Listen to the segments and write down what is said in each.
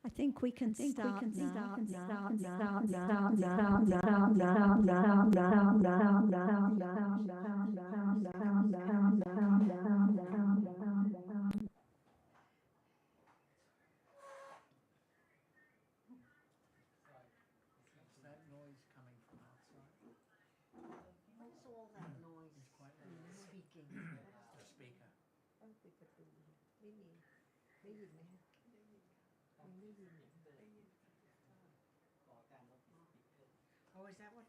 I think we can start now. Oh, is that what?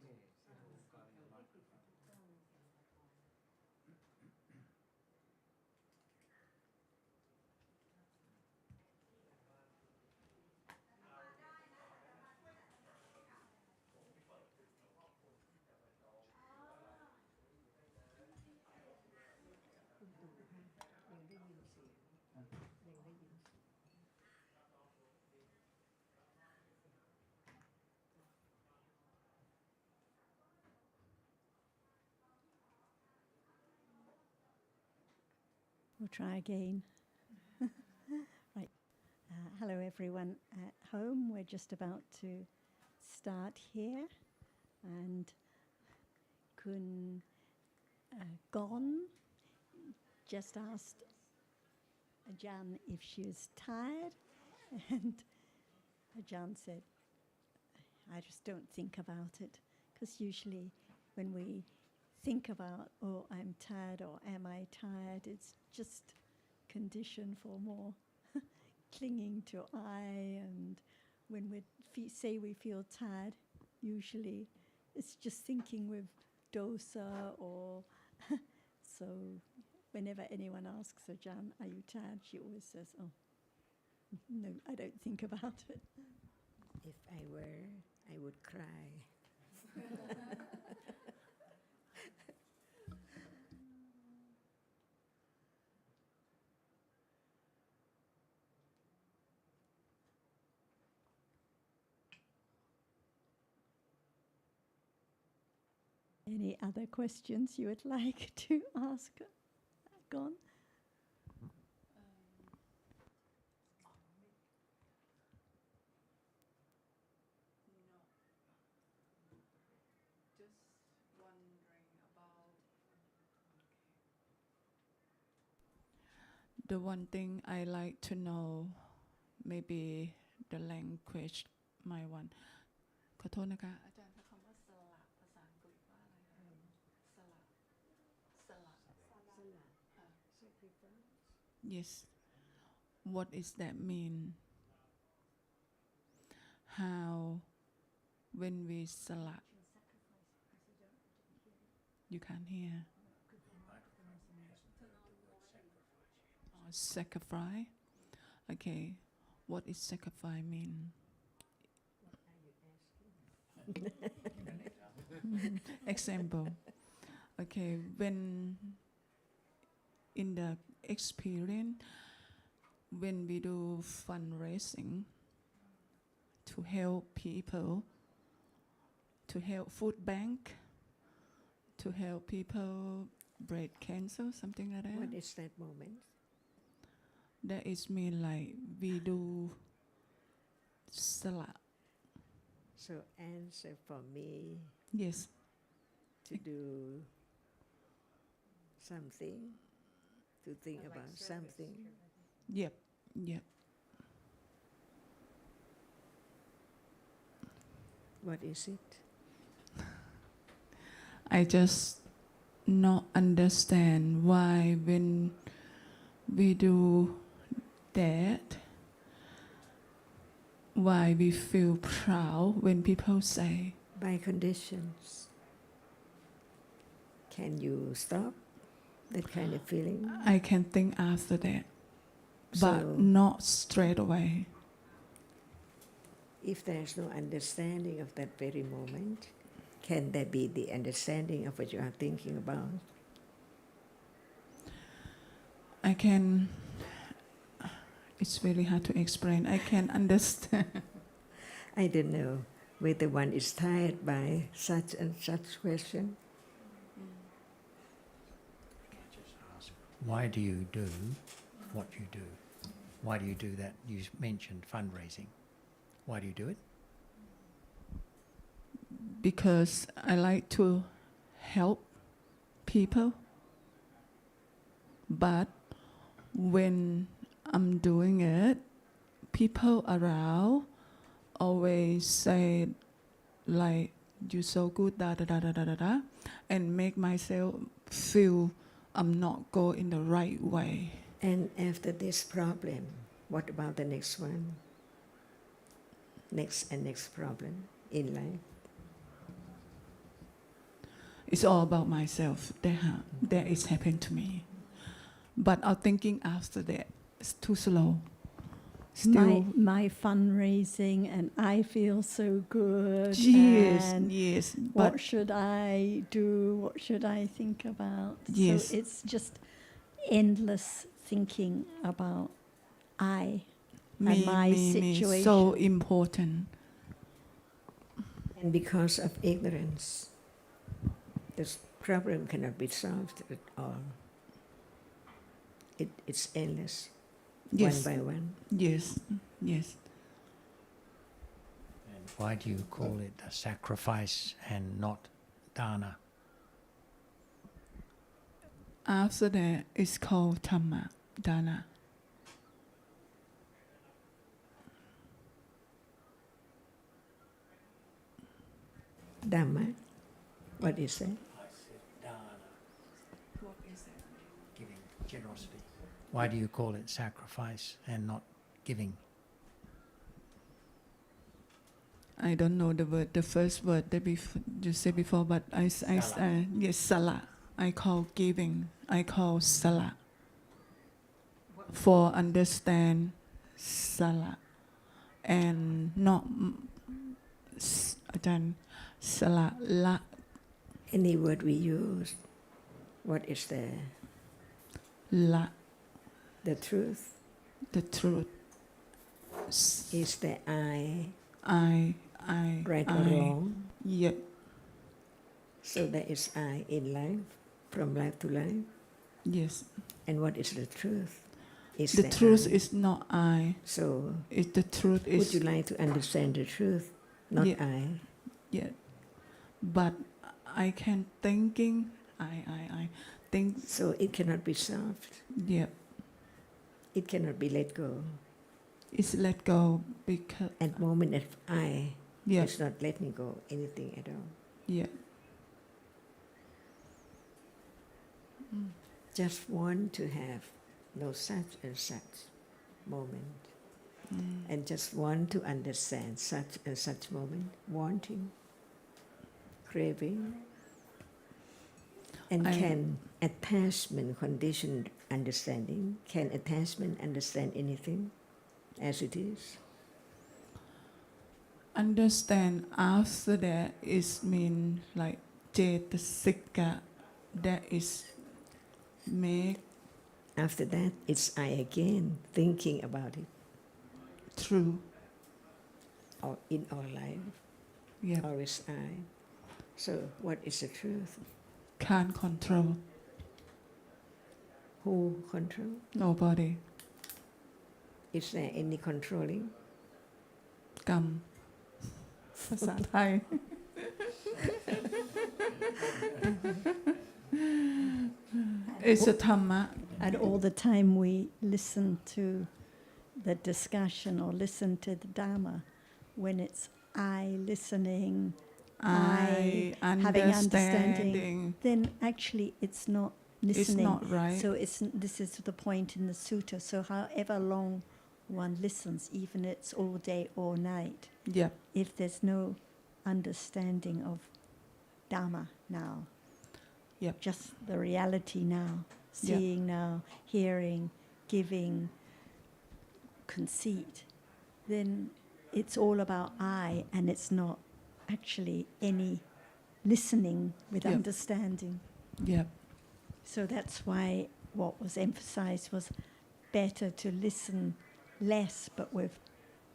We'll try again. Right. Hello, everyone at home. We're just about to start here. And Kun Gon just asked Ajahn if she was tired. And Ajahn said, I just don't think about it. Because usually when we think about, oh, I'm tired or am I tired, it's just condition for more clinging to I. And when we say we feel tired, usually it's just thinking with dosa or so whenever anyone asks Ajahn, are you tired? She always says, oh, no, I don't think about it. If I were, I would cry. Any other questions you would like to ask Gon? The one thing I like to know, maybe the language, my one. ขอโทษนะคะอาจารย์คำว่าสละภาษาอังกฤษว่าอะไรคะสละ Yes. What is that mean? How when we สละ You can't hear. Sacrifice. Okay. What is sacrifice mean? Example. Okay. When in the experience, when we do fundraising to help people, to help food bank, to help people breast cancer, something like that. What is that moment? That is mean like we do sala. So answer for me. Yes. To do something, to think about something. Yep. Yep. What is it? I just not understand why when we do that, why we feel proud when people say. By conditions. Can you stop that kind of feeling? I can think after that, but So, not straight away. if there's no understanding of that very moment, can there be the understanding of what you are thinking about? I can, it's very hard to explain. I can understand. I don't know whether one is tired by such and such question. Why do you do what you do? Why do you do that? You mentioned fundraising. Why do you do it? Because I like to help people, but when I'm doing it, people around always say like, "You so good, da da da da da da da," and make myself feel I'm not going in the right way. And after this problem, what about the next one? Next problem in life? It's all about myself. That is happening to me. But our thinking after that is too slow. Still, my fundraising, and I feel so good. yes, and yes. What But should I do? What should I think about? Yes. So it's just endless thinking about I and my me, situation. so important. And because of ignorance, this problem cannot be solved at all. It's endless, Yes, one by one. yes, yes. And why do you call it a sacrifice and not dana? After that, it's called Dhamma, Dana. Dhamma, what is that? I said dana. What is it? Giving, generosity. Why do you call it sacrifice and not giving? I don't know the word, the first word that you said before, but yes, sala. I call giving. I call sala. For understand sala, and not then sala la. Any word we use, what is La, the truth? the truth. Is the I I, right or I. wrong? Yep, So there is I in life, from life to life. yes. And what is the truth? Is The truth I. is not I. So It, the truth would is you like to understand the truth, not Yeah. I? yeah. But I can thinking. I think. So it cannot be solved. Yeah. It cannot be let go. It's let go because. At moment of I, Yeah. it's not letting go anything at all. Yeah. Just want to have no such and such moment. And just want to understand such and such moment, wanting, craving. And can attachment conditioned understanding, can attachment understand anything as it is? Understand after that is mean like cetasika, that is make After that, it's I again, thinking about it, true. or in our life, Yeah. always I. So what is the truth? Can't control. Who control? Nobody. Is there any controlling? กรรม ภาษาไทย It's a Dhamma. And all the time we listen to the discussion or listen to the Dhamma, when it's I listening, I having understanding, understanding. then actually it's not listening. It's not right. So this is the point in the sutta. So however long one listens, even it's all day or night, Yep. if there's no understanding of Dhamma now, Yep. just the reality now, seeing now, hearing, giving, conceit, then it's all about I, and it's not actually any listening with Yep. understanding. Yep. So that's why what was emphasized was better to listen less but with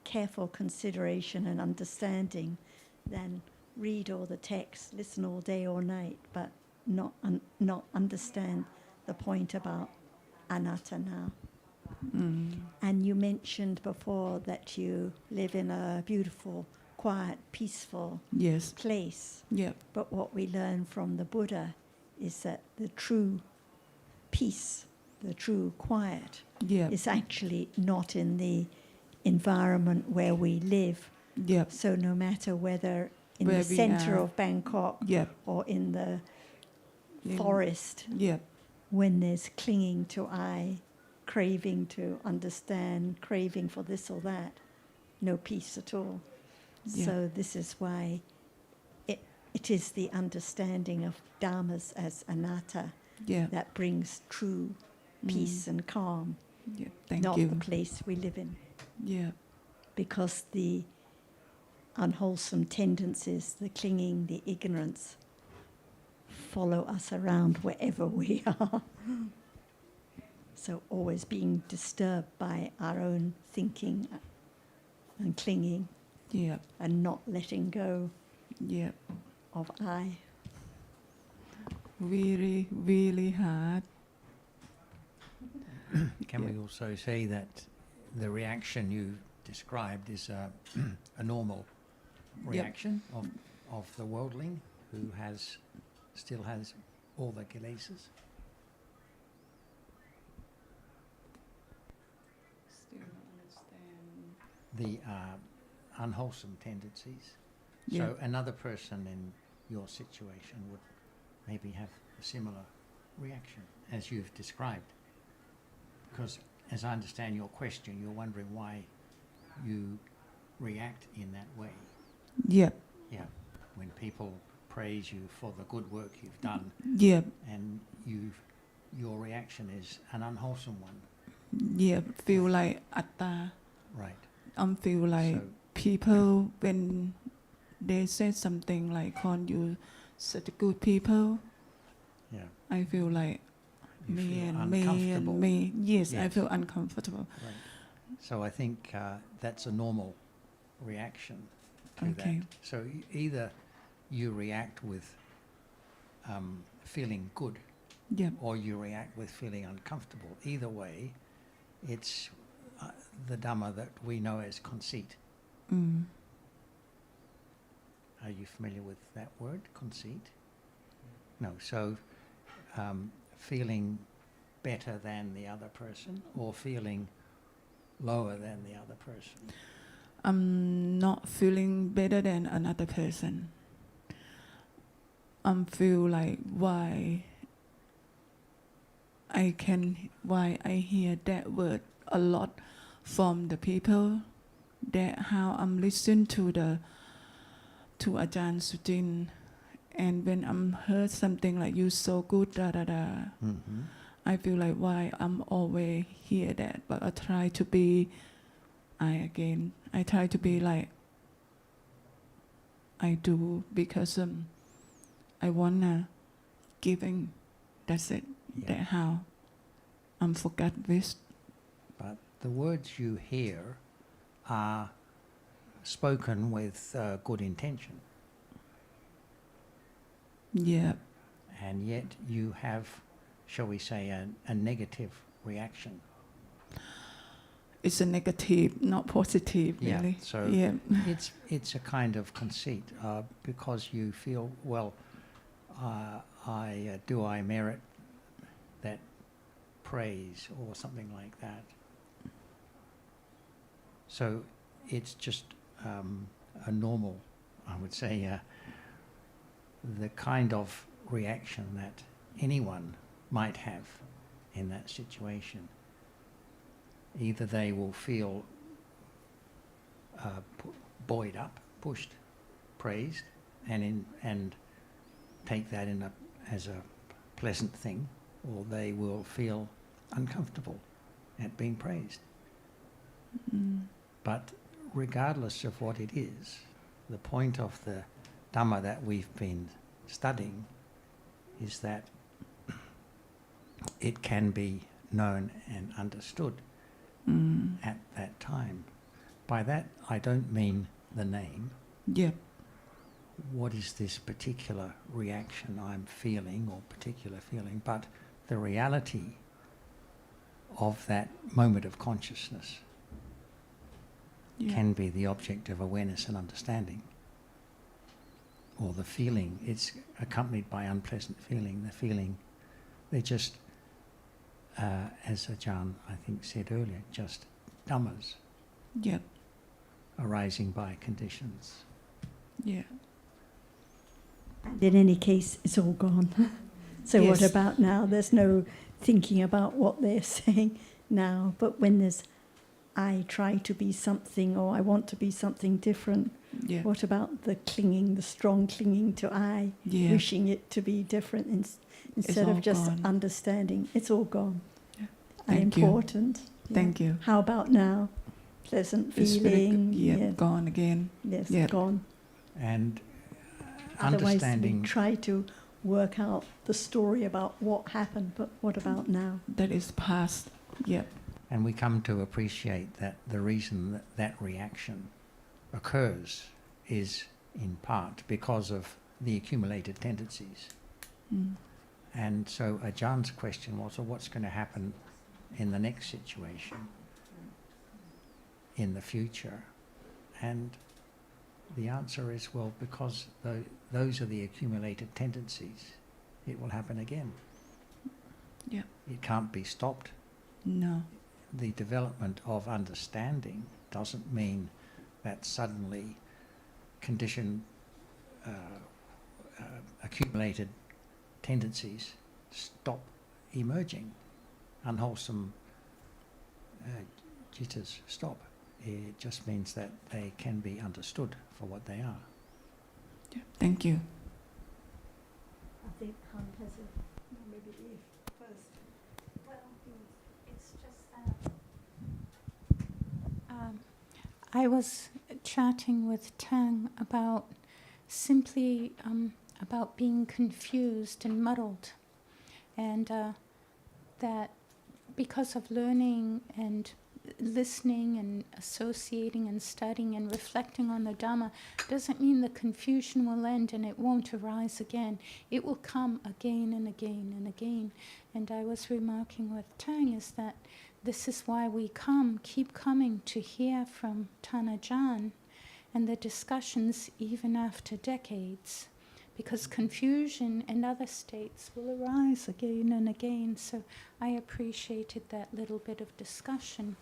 careful consideration and understanding than read all the text, listen all day or night, but not understand the point about anatta now. And you mentioned before that you live in a beautiful, quiet, peaceful Yes. place. Yep. But what we learn from the Buddha is that the true peace, the true quiet, Yep. is actually not in the environment where we live. Yep. So no matter whether in Where the we center are. of Bangkok Yep. or in the In- forest, Yep. when there's clinging to I, craving to understand, craving for this or that, no peace at all. Yeah. So this is why it is the understanding of dhammas as anatta Yeah. that brings true peace and calm, Yeah. Thank not you. the place we live in. Yeah. Because the unwholesome tendencies, the clinging, the ignorance, follow us around wherever we are. So always being disturbed by our own thinking and clinging Yeah. and not letting go Yeah. of I. Really, really hard. Can Yeah. we also say that the reaction you described is a normal reaction of the worldling who still has all the kilesas? Still not understand. The unwholesome tendencies. Yeah. So another person in your situation would maybe have a similar reaction as you've described. Because as I understand your question, you're wondering why you react in that way. Yeah. Yeah. When people praise you for the good work you've done Yeah. and your reaction is an unwholesome one. Yeah. Feel like atta. Right. Feel like So people when they say something like call you such good people, yeah. I feel like You me feel and me uncomfortable. and me. Yes, I Yes. feel uncomfortable. Right. So I think that's a normal reaction to Okay. that. So either you react with feeling good Yeah. or you react with feeling uncomfortable. Either way, it's the Dhamma that we know as conceit. Mm. Are you familiar with that word, conceit? No. So feeling better than the other person or feeling lower than the other person? I'm not feeling better than another person. Feel like why I hear that word a lot from the people, that how I'm listening to Ācariya Sujin, and when I'm heard something like you so good da da da, Mm-hmm. I feel like why I'm always hear that, but I try to be I try to be like I do because I wanna giving. That's it. Yeah. That how I'm forgot this. But the words you hear are spoken with good intention, Yeah. and yet you have, shall we say, a negative reaction. It's a negative, not positive, Yeah, really. so yeah. It's a kind of conceit because you feel, well, I merit that praise or something like that. So it's just a normal, I would say, the kind of reaction that anyone might have in that situation. Either they will feel buoyed up, pushed, praised, and take that as a pleasant thing, or they will feel uncomfortable at being praised. Mm. But regardless of what it is, the point of the Dhamma that we've been studying is that it can be known and understood at that time. By that, I don't mean the name. Yeah. What is this particular reaction I'm feeling or particular feeling, but the reality of that moment of consciousness Yeah. can be the object of awareness and understanding. Or the feeling, it's accompanied by unpleasant feeling. The feeling, they're just, as Ajahn I think said earlier, just dhammas Yeah. arising by conditions. Yeah. And in any case, it's all gone. So what Yes. about now? There's no thinking about what they're saying now. But when there's, I try to be something, or I want to be something different, Yeah. what about the clinging, the strong clinging to I, Yeah. wishing it to be different instead all of just gone. understanding? It's all gone. Yeah. And Thank you. important. Yeah. Thank you. How about now? Pleasant The spirit, feeling. yeah, gone again. Yes, Yeah. gone. And Otherwise, understanding, we try to work out the story about what happened, but what about now? That is past. Yeah. and we come to appreciate that the reason that that reaction occurs is in part because of the accumulated tendencies. Mm. And so Ajahn question was, well, what's going to happen in the next situation, in the future? And the answer is, well, because those are the accumulated tendencies, it will happen again. Yeah. It can't be stopped. No. The development of understanding doesn't mean that suddenly accumulated tendencies stop emerging. Unwholesome jittas stop. It just means that they can be understood for what they are. Yeah. Thank you. I think Han has maybe Eve first. Well, it's just that I was chatting with Tang about simply about being confused and muddled, and that because of learning and listening and associating and studying and reflecting on the Dhamma doesn't mean the confusion will end and it won't arise again. It will come again and again and again. And I was remarking with Tang is that this is why we keep coming to hear from Tanajan and the discussions even after decades, because confusion and other states will arise again and again. So I appreciated that little bit of discussion,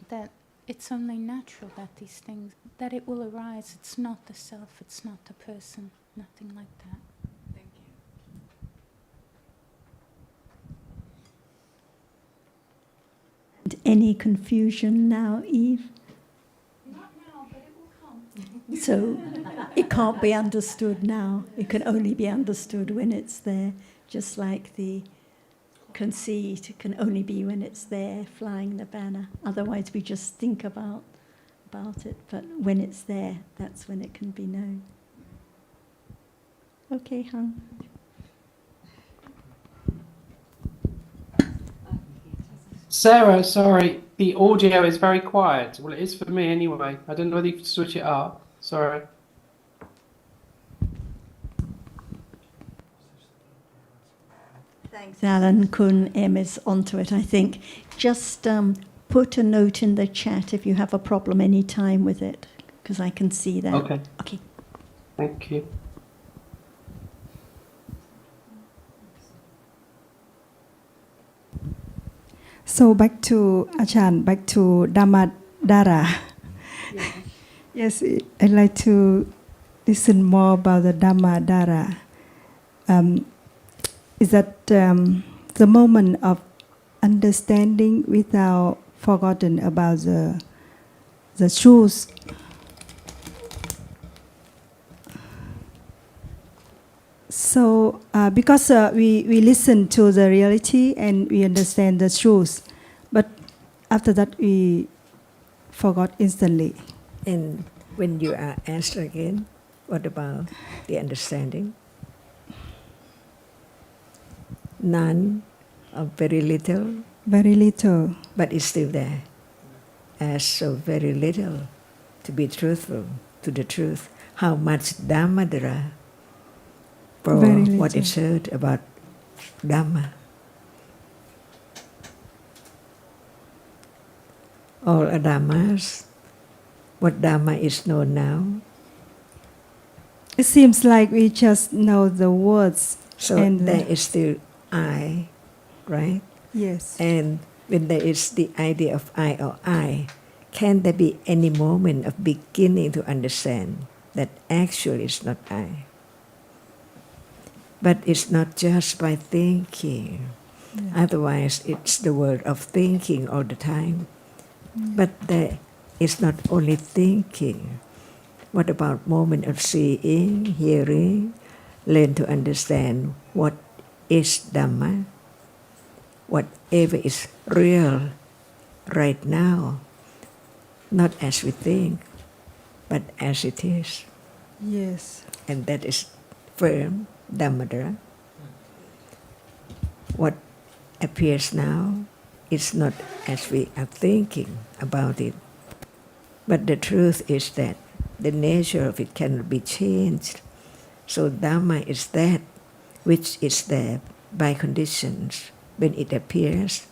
that it's only natural that these things, that it will arise. It's not the self, it's not the person, nothing like that. Thank you. And any confusion now, Eve? Not now, but it will come. So it can't be understood now. It can only be understood when it's there, just like the conceit can only be when it's there, flying the banner. Otherwise we just think about it, but when it's there, that's when it can be known. Okay, Han. Sarah, sorry, the audio is very quiet. Well, it is for me anyway. I don't know whether you can switch it up. Sorry. Thanks, Alan. Kun M is onto it, I think. Just put a note in the chat if you have a problem any time with it, because I can see that. Okay. Okay. Thank you. So back to Ajahn, back to Dhammadhara. Yes, I'd like to listen more about the Dhammadhara. Is that the moment of understanding without forgotten about the truth? So because we listen to the reality and we understand the truth, but after that we forgot instantly. And when you are asked again, what about the understanding? None or very little, Very little. but it's still there. As so very little to be truthful to the truth. How much Dhammadhara for Very what little. is heard about Dhamma. all are Dhammas. What Dhamma is known now? It seems like we just know the words. So And there is still I, right? Yes. And when there is the idea of I or I, can there be any moment of beginning to understand that actually it's not I? But it's not just by thinking. Yeah. Otherwise, it's the world of thinking all the time. But there is not only thinking. What about moment of seeing, hearing? Learn to understand what is Dhamma, whatever is real right now, not as we think, but as it is. Yes. And that is firm, Dhammadara. What appears now is not as we are thinking about it. But the truth is that the nature of it cannot be changed. So Dhamma is that which is there by conditions when it appears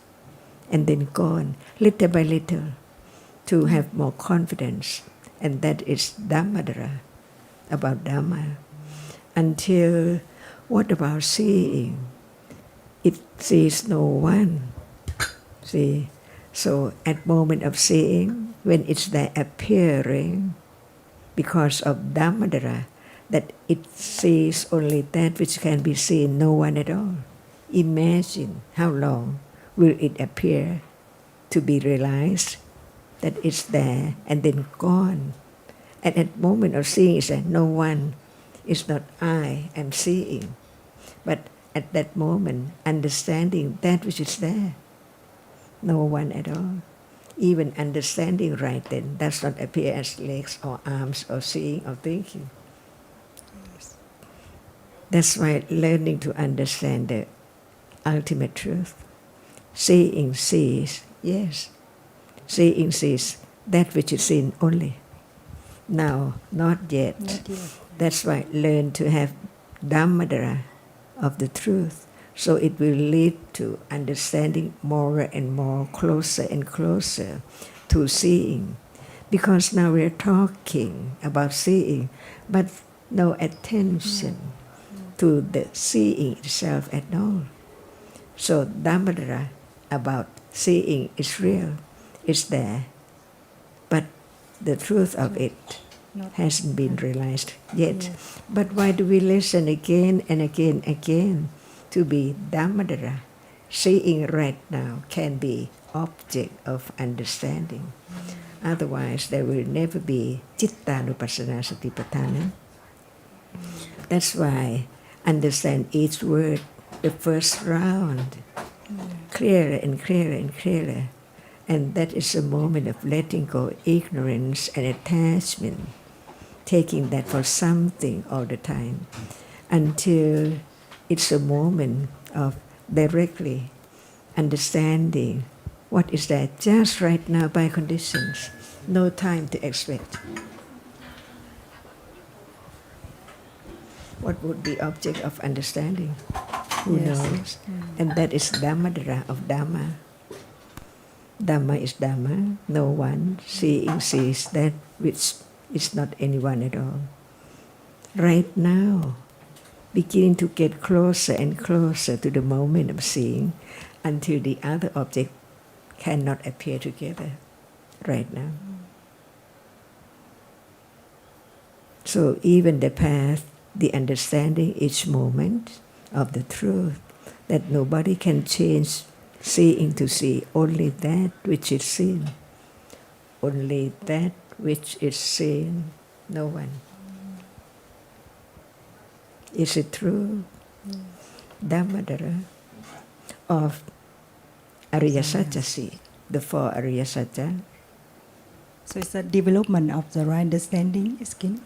and then gone, little by little, to have more confidence. And that is Dhammadara, about Dhamma. Until, what about seeing? It sees no one. See? So at moment of seeing, when it's there appearing, because of Dhammadara, that it sees only that which can be seen, no one at all. Imagine how long will it appear to be realized that it's there and then gone. And at moment of seeing, it's that no one, it's not I am seeing. But at that moment, understanding that which is there, no one at all. Even understanding right then does not appear as legs or arms or seeing or thinking. That's why learning to understand the ultimate truth. Seeing sees, yes. Seeing sees that which is seen only. Now, not yet. Not yet. That's why learn to have Dhammadara of the truth. So it will lead to understanding more and more, closer and closer to seeing. Because now we're talking about seeing, but no attention to the seeing itself at all. So Dhammadara about seeing is real, is there, but the truth of it hasn't been realized yet. Yes. But why do we listen again and again and again to be Dhammadara? Seeing right now can be object of understanding. Otherwise, there will never be Cittanupassana Satipatthana. That's why understand each word, the first round, clearer and clearer and clearer. And that is a moment of letting go ignorance and attachment, taking that for something all the time, until it's a moment of directly understanding what is there just right now by conditions, no time to expect. What would be object of understanding? Who knows? And that is Dhammadara of Dhamma. Dhamma is Dhamma. No one seeing sees that which is not anyone at all. Right now, beginning to get closer and closer to the moment of seeing until the other object cannot appear together right now. So even the path, the understanding each moment of the truth, that nobody can change seeing to see, only that which is seen. Only that which is seen, no one. Is it true? Dhammadara of Ācariya Sujin, the four Ācariya Sujin. So it's a development of the right understanding.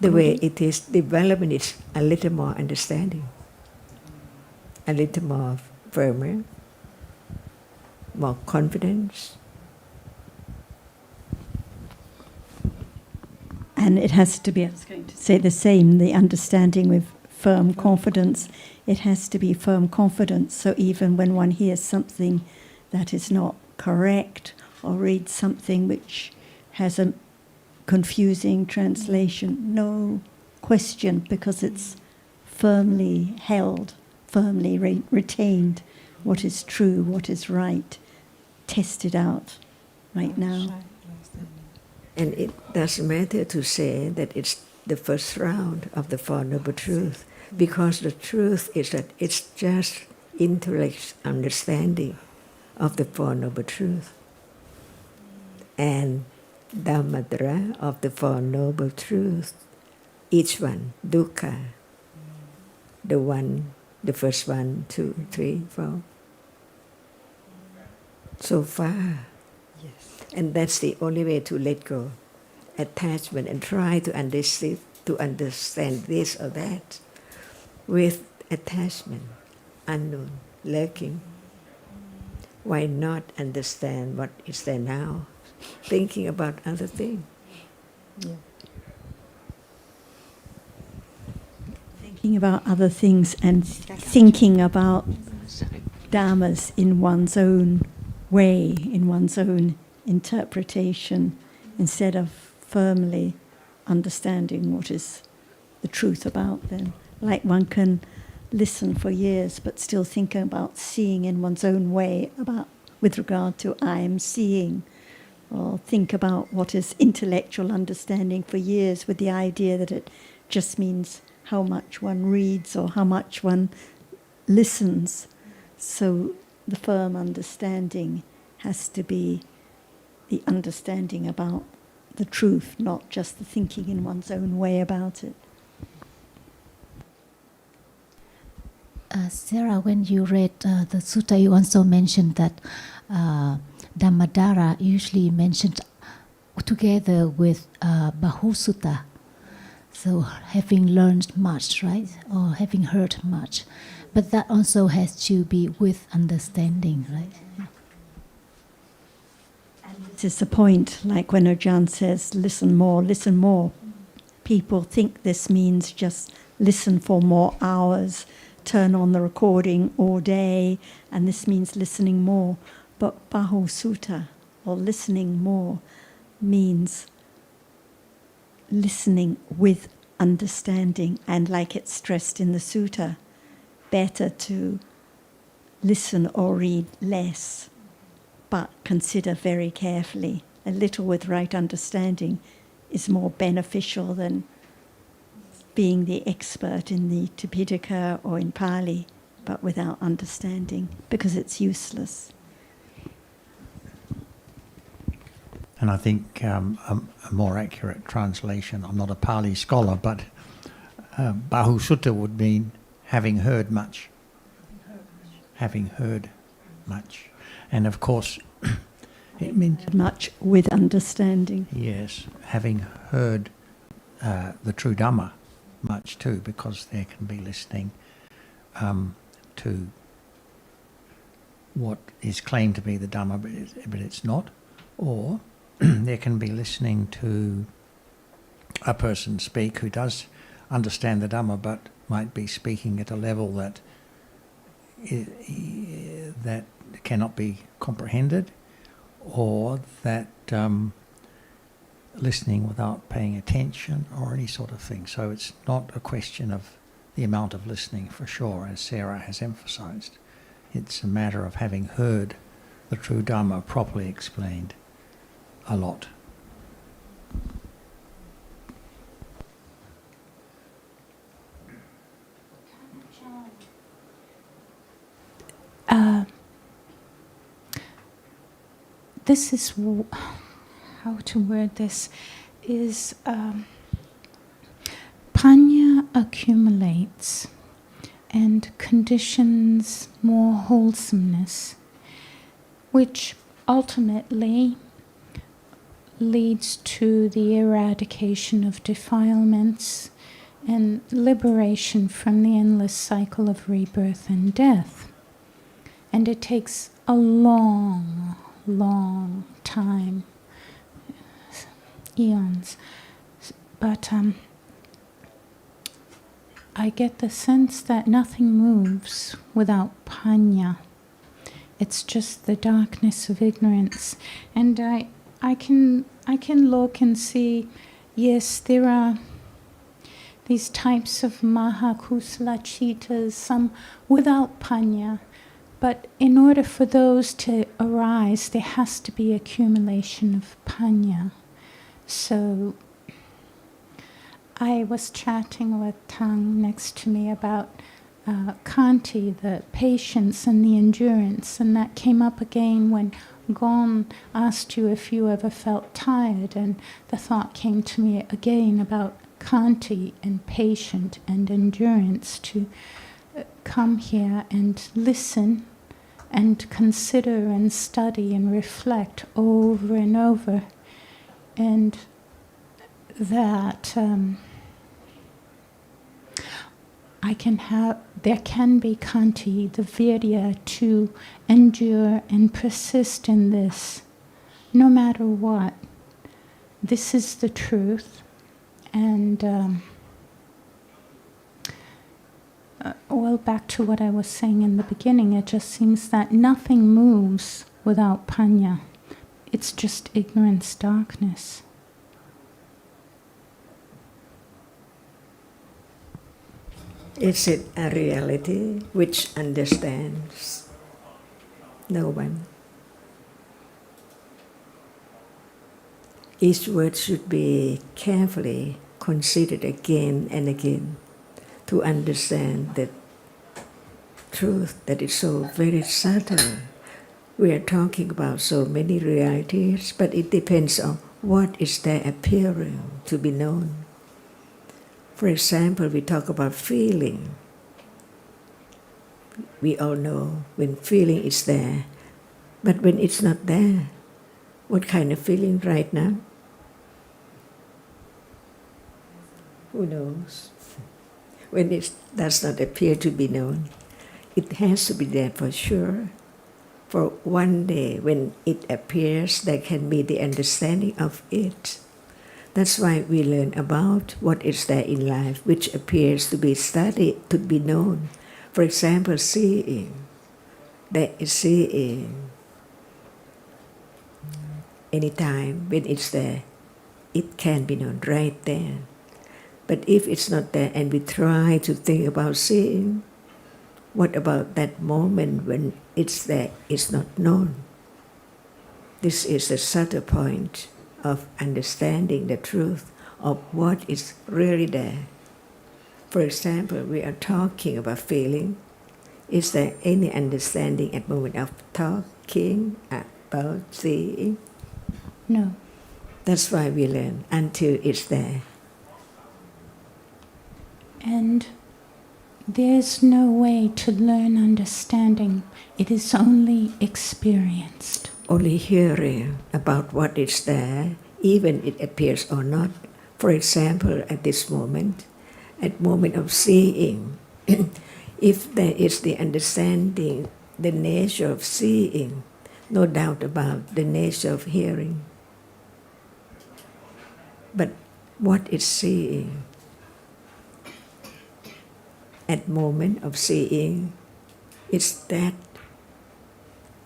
The way it is, development is a little more understanding, a little more firmer, more confidence. And it has to be, I was going to say the same, the understanding with firm confidence. It has to be firm confidence. So even when one hears something that is not correct or read something which has a confusing translation, no question, because it's firmly held, firmly retained what is true, what is right, tested out right now. And it doesn't matter to say that it's the first round of the Four Noble Truths, because the truth is that it's just intellect understanding of the Four Noble Truths. And Dhammadra of the Four Noble Truths, each one, dukkha, the first 1, 2, 3, 4, so far. Yes. And that's the only way to let go attachment and try to understand this or that with attachment, unknown, lurking. Why not understand what is there now? Thinking about other things. Yeah. Thinking about other things and thinking about dharmas in one's own way, in one's own interpretation, instead of firmly understanding what is the truth about them. Like one can listen for years but still think about seeing in one's own way about with regard to I am seeing, or think about what is intellectual understanding for years with the idea that it just means how much one reads or how much one listens. So the firm understanding has to be the understanding about the truth, not just the thinking in one's own way about it. Sarah, when you read the sutta, you also mentioned that Dhammadhara usually mentioned together with Bahusutta. So having learned much, right? Or having heard much. But that also has to be with understanding, right? This is the point, like when Ajahn says, listen more, listen more. People think this means just listen for more hours, turn on the recording all day, and this means listening more. But Bahusutta, or listening more, means listening with understanding, and like it's stressed in the sutta, better to listen or read less, but consider very carefully. A little with right understanding is more beneficial than being the expert in the Tipitaka or in Pali, but without understanding, because it's useless. And I think a more accurate translation, I'm not a Pali scholar, but Bahusutta would mean having heard much. Having heard much. And of course, it means much with understanding. Yes, having heard the true Dhamma much too, because there can be listening to what is claimed to be the Dhamma, but it's not. Or there can be listening to a person speak who does understand the Dhamma, but might be speaking at a level that that cannot be comprehended, or that listening without paying attention, or any sort of thing. So it's not a question of the amount of listening, for sure, as Sarah has emphasized. It's a matter of having heard the true Dhamma properly explained a lot. This is how to word this is Panya accumulates and conditions more wholesomeness, which ultimately leads to the eradication of defilements and liberation from the endless cycle of rebirth and death. And it takes a long time, eons. But I get the sense that nothing moves without panya. It's just the darkness of ignorance. And I can look and see, yes, there are these types of Mahakusala Chittas, some without Panya. But in order for those to arise, there has to be accumulation of Panya. So I was chatting with Tang next to me about Kanti, the patience and the endurance, and that came up again when Gon asked you if you ever felt tired, and the thought came to me again about Kanti and patience and endurance, to come here and listen and consider and study and reflect over and over, and that there can be Kanti, the virya, to endure and persist in this, no matter what. This is the truth, and well, back to what I was saying in the beginning, it just seems that nothing moves without Panya. It's just ignorance, darkness. Is it a reality which understands no one? Each word should be carefully considered again and again to understand the truth that is so very subtle. We are talking about so many realities, but it depends on what is there appearing to be known. For example, we talk about feeling. We all know when feeling is there, but when it's not there, what kind of feeling right now? Who knows? When it does not appear to be known, it has to be there for sure. For one day, when it appears, there can be the understanding of it. That's why we learn about what is there in life, which appears to be studied, to be known. For example, seeing. There is seeing. Anytime when it's there, it can be known right there. But if it's not there and we try to think about seeing, what about that moment when it's there, it's not known? This is the subtle point of understanding the truth of what is really there. For example, we are talking about feeling. Is there any understanding at the moment of talking about seeing? No. That's why we learn until it's there. And there's no way to learn understanding. It is only experienced. Only hearing about what is there, even it appears or not. For example, at this moment, at moment of seeing, if there is the understanding, the nature of seeing, no doubt about the nature of hearing. But what is seeing? At moment of seeing, it's that.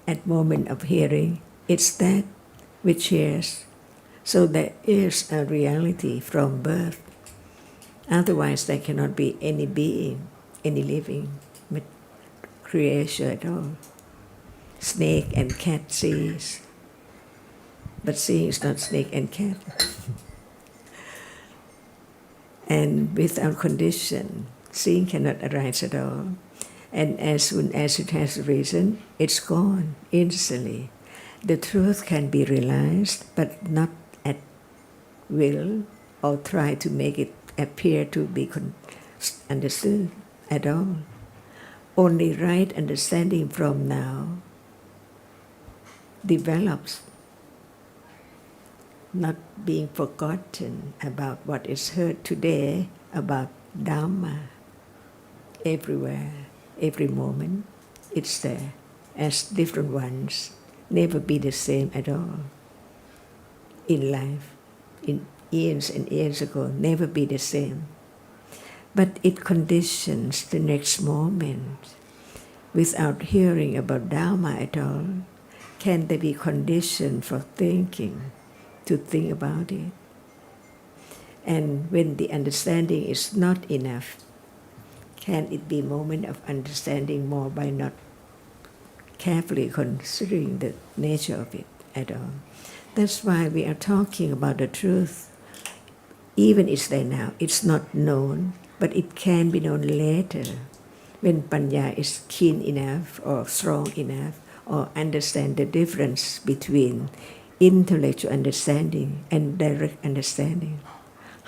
At moment of hearing, it's that which hears. So there is a reality from birth. Otherwise, there cannot be any being, any living creation at all. Snake and cat sees, but seeing is not snake and cat. And without condition, seeing cannot arise at all. And as soon as it has reason, it's gone instantly. The truth can be realized, but not at will or try to make it appear to be understood at all. Only right understanding from now develops, not being forgotten about what is heard today about Dhamma. Everywhere, every moment, it's there as different ones, never be the same at all. In life, in years and years ago, never be the same. But it conditions the next moment. without hearing about Dhamma at all, can they be conditioned for thinking, to think about it? And when the understanding is not enough, can it be a moment of understanding more by not carefully considering the nature of it at all? That's why we are talking about the truth. Even it's there now, it's not known, but it can be known later when Panya is keen enough or strong enough or understand the difference between intellectual understanding and direct understanding.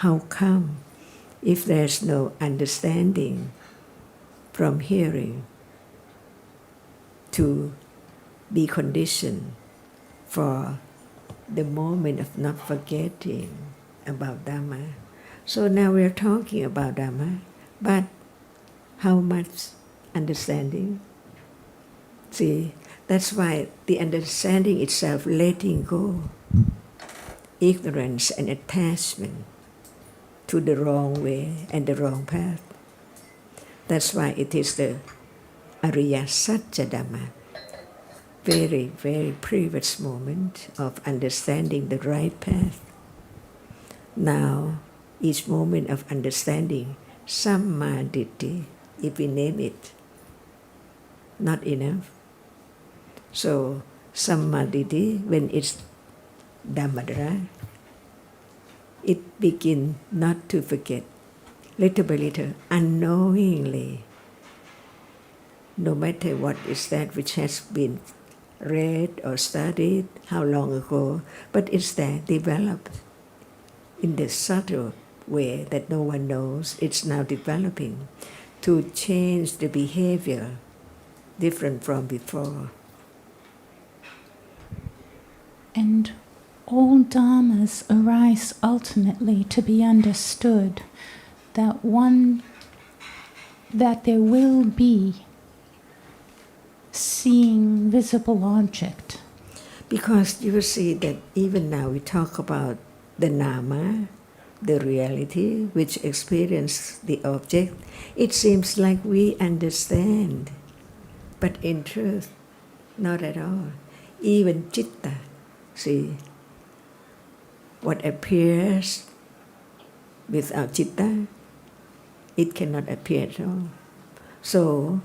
How come if there's no understanding from hearing to be conditioned for the moment of not forgetting about Dhamma? So now we're talking about Dhamma, but how much understanding? See, that's why the understanding itself, letting go ignorance and attachment to the wrong way and the wrong path. That's why it is the Ācariya Sujin, very, very previous moment of understanding the right path. Now, each moment of understanding, Sammaditthi, if we name it, not enough. So, Sammaditthi, when it's Dhammadara, it begins not to forget, little by little, unknowingly, no matter what is that which has been read or studied, how long ago, but it's there, developed in the subtle way that no one knows. It's now developing to change the behavior different from before. And all dhammas arise ultimately to be understood, that there will be seeing visible object. Because you will see that even now we talk about the nama, the reality which experience the object, it seems like we understand, but in truth, not at all. Even citta, see, what appears without citta, it cannot appear at all. So,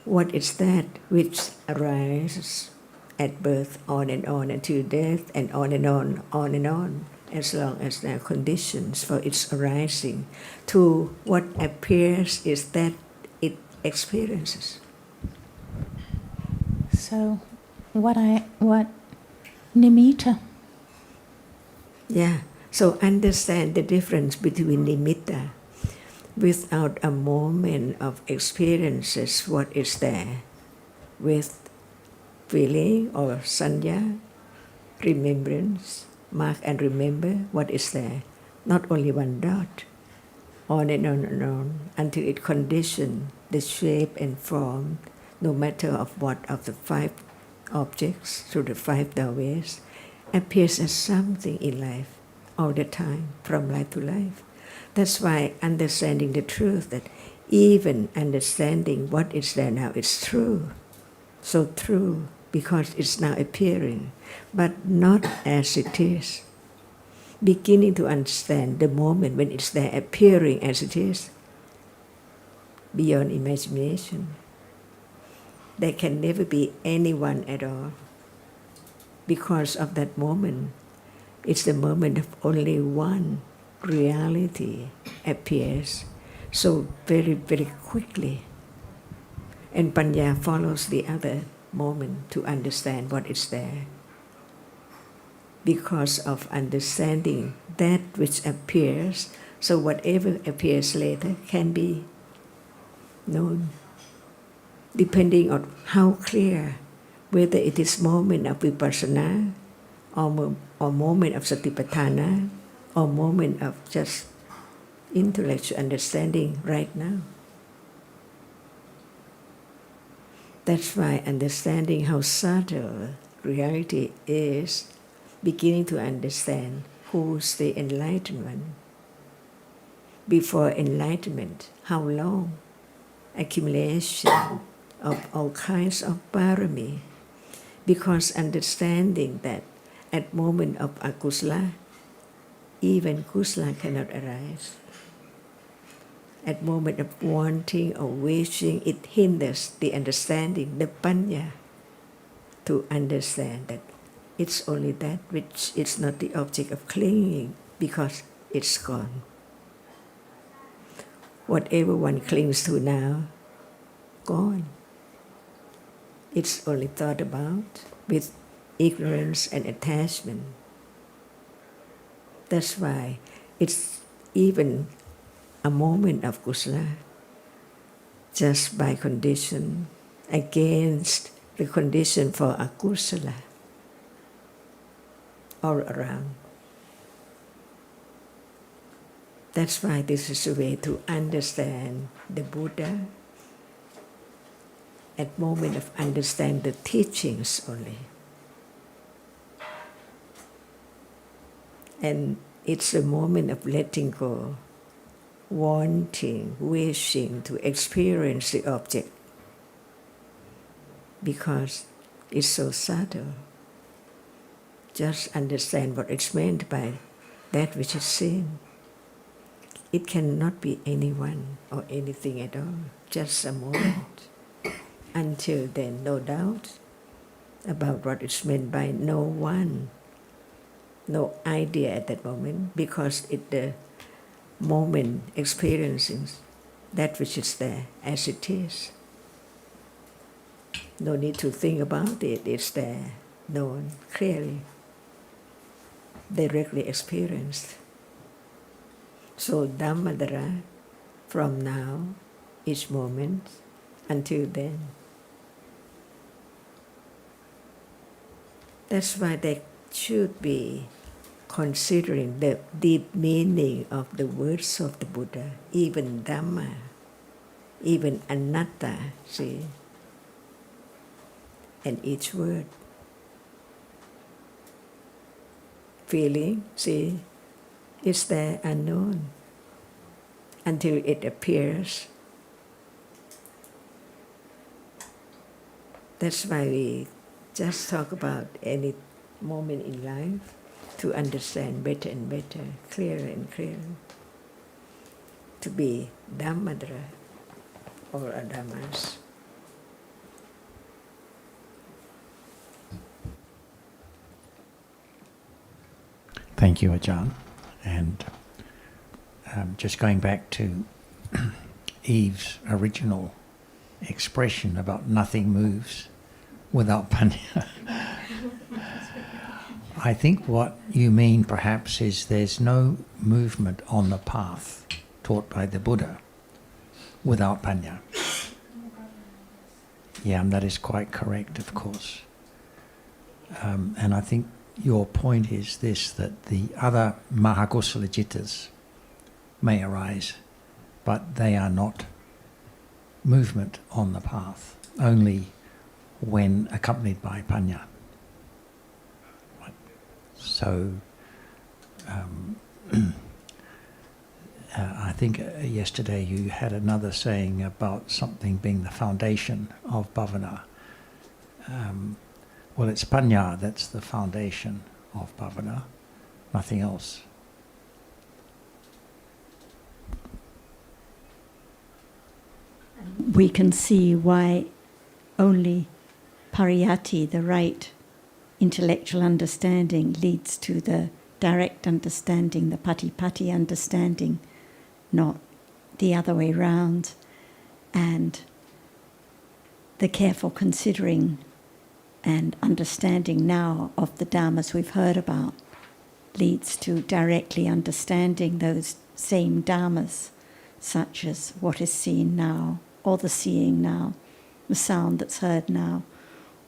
what is that which arises at birth, on and on until death, and on and on, as long as there are conditions for its arising, to what appears is that it experiences. So, what nimitta? Yeah, so understand the difference between nimitta. Without a moment of experiences, what is there? With feeling or sanya, remembrance, mark and remember, what is there? Not only one dot, on and on, until it conditions the shape and form, no matter of what of the 5 objects through the 5 doorways, appears as something in life all the time, from life to life. That's why understanding the truth, that even understanding what is there now is true. So true, because it's now appearing, but not as it is. Beginning to understand the moment when it's there appearing as it is, beyond imagination. There can never be anyone at all. Because of that moment, it's the moment of only one reality appears so very, very quickly. And Panya follows the other moment to understand what is there. Because of understanding that which appears, so whatever appears later can be known, depending on how clear, whether it is moment of vipassana or moment of satipatthana, or moment of just intellectual understanding right now. That's why understanding how subtle reality is, beginning to understand who's the enlightenment. Before enlightenment, how long? Accumulation, of all kinds of parami, because understanding that at moment of akusala, even kusala cannot arise. At moment of wanting or wishing, it hinders the understanding, the panya, to understand that it's only that which is not the object of clinging, because it's gone. Whatever one clings to now, gone. It's only thought about with ignorance and attachment. That's why it's even a moment of kusala, just by condition, against the condition for akusala all around. That's why this is a way to understand the Buddha. At moment of understand the teachings only. And it's a moment of letting go, wanting, wishing to experience the object, because it's so subtle. Just understand what is meant by that which is seen. It cannot be anyone or anything at all, just a moment. Until then, no doubt about what is meant by no one, no idea at that moment, because it's the moment experiencing that which is there as it is. No need to think about it, it's there, known clearly, directly experienced. So Dhammadhara, from now, each moment, until then. That's why they should be considering the deep meaning of the words of the Buddha, even Dhamma, even Anatta, see, and each word. Feeling, see, is there unknown until it appears. That's why we just talk about any moment in life to understand better and better, clearer and clearer, to be Dhammadhara or Adhammas. Thank you, Ajahn. And just going back to Eve's original expression about nothing moves without panya. I think what you mean perhaps is there's no movement on the path taught by the Buddha without panya. Yeah, and that is quite correct, of course. And I think your point is this, that the other Mahakusala Jittas may arise, but they are not movement on the path, only when accompanied by panya. So, I think yesterday you had another saying about something being the foundation of bhavana. Well, it's panya that's the foundation of bhavana, nothing else. We can see why only pariyatti, the right intellectual understanding, leads to the direct understanding, the patipatti understanding, not the other way round. And the careful considering and understanding now of the dhammas we've heard about leads to directly understanding those same dhammas, such as what is seen now, or the seeing now, the sound that's heard now,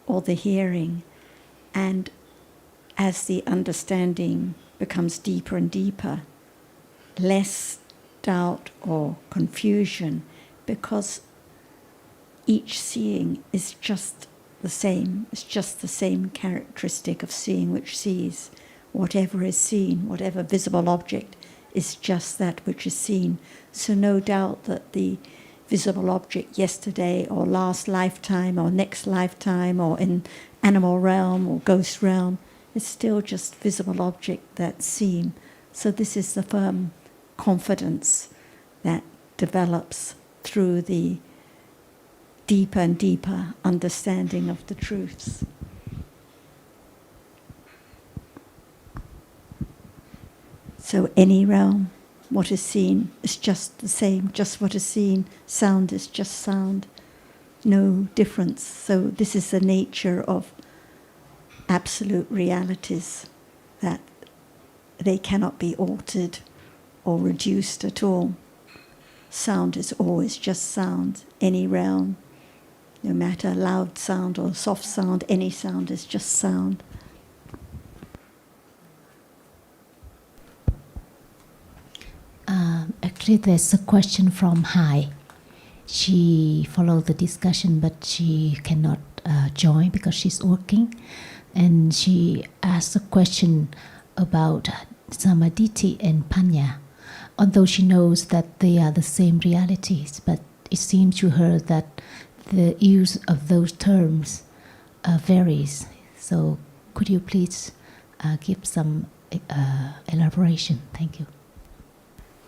or the hearing. And as the understanding becomes deeper and deeper, less doubt or confusion, because each seeing is just the same. It's just the same characteristic of seeing which sees. Whatever is seen, whatever visible object, is just that which is seen. So no doubt that the visible object yesterday or last lifetime or next lifetime or in animal realm or ghost realm. It's still just visible object that's seen. So this is the firm confidence that develops through the deeper and deeper understanding of the truths. So any realm, what is seen is just the same, just what is seen. Sound is just sound, no difference. So this is the nature of absolute realities, that they cannot be altered or reduced at all. Sound is always just sound, any realm, no matter loud sound or soft sound, any sound is just sound. Actually, there's a question from Hai. She followed the discussion, but she cannot join because she's working. And she asked a question about Samadhi and Panya, although she knows that they are the same realities, but it seems to her that the use of those terms varies. So could you please give some elaboration? Thank you.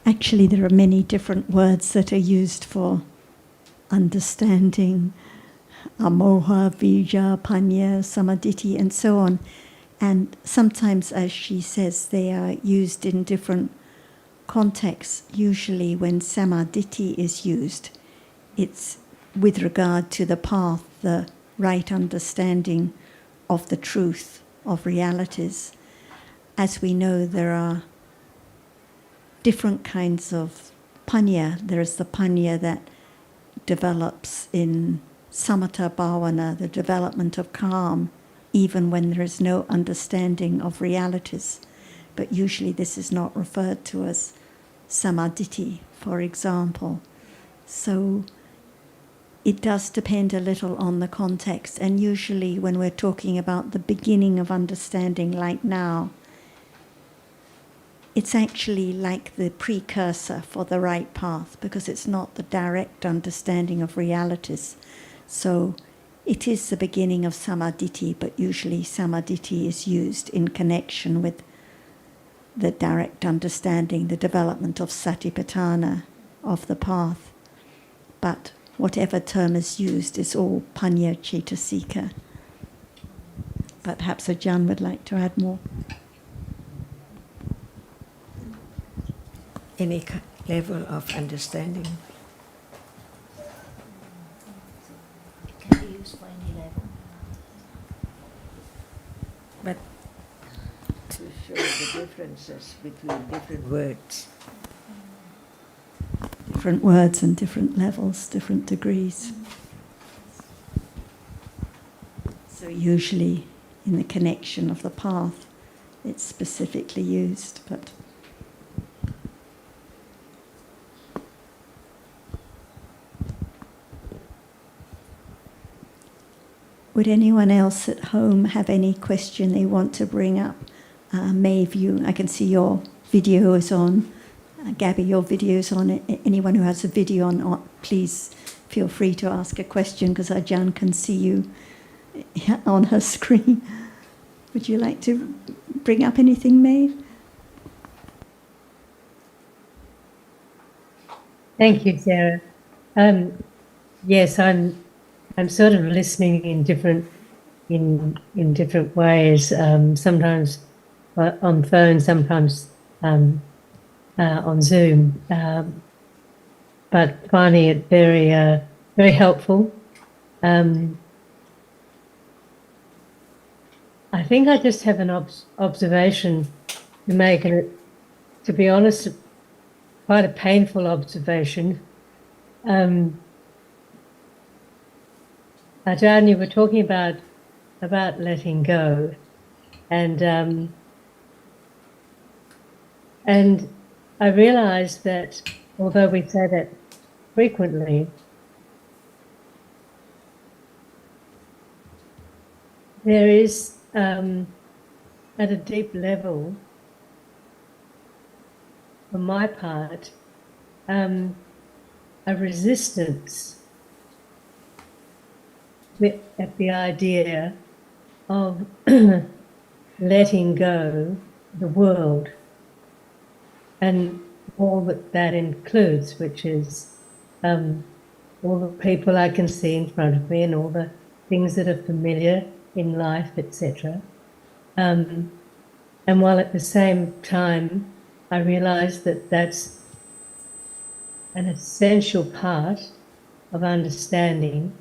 Actually, there are many different words that are used for understanding, amoha, vijja, panya, samadhi, and so on. And sometimes, as she says, they are used in different contexts. Usually when samadhi is used, it's with regard to the path, the right understanding of the truth of realities. As we know, there are different kinds of panya. There is the panya that develops in samatha bhavana, the development of calm, even when there is no understanding of realities. But usually this is not referred to as samadhi, for example. So it does depend a little on the context. And usually when we're talking about the beginning of understanding, like now, it's actually like the precursor for the right path, because it's not the direct understanding of realities. So it is the beginning of samadhi, but usually samadhi is used in connection with the direct understanding, the development of satipatthana, of the path. But whatever term is used is all panya cetasika. But perhaps Ajahn would like to add more. Any level of understanding. It can be used for any level. But to show the differences between different words. Different words and different levels, different degrees. So usually in the connection of the path, it's specifically used, but would anyone else at home have any question they want to bring up? Maeve, I can see your video is on. Gabby, your video is on. Anyone who has a video on, please feel free to ask a question, because Ajahn can see you on her screen. Would you like to bring up anything, Maeve? Thank you, Sarah. Yes, I'm sort of listening in different ways. Sometimes on phone, sometimes on Zoom, but finding it very very helpful. I think I just have an observation to make, and to be honest, quite a painful observation. Ajahn, you were talking about letting go, and I realized that although we say that frequently, there is at a deep level, for my part, a resistance at the idea of letting go the world and all that includes, which is all the people I can see in front of me and all the things that are familiar in life, etc. And while at the same time I realize that that's an essential part of understanding,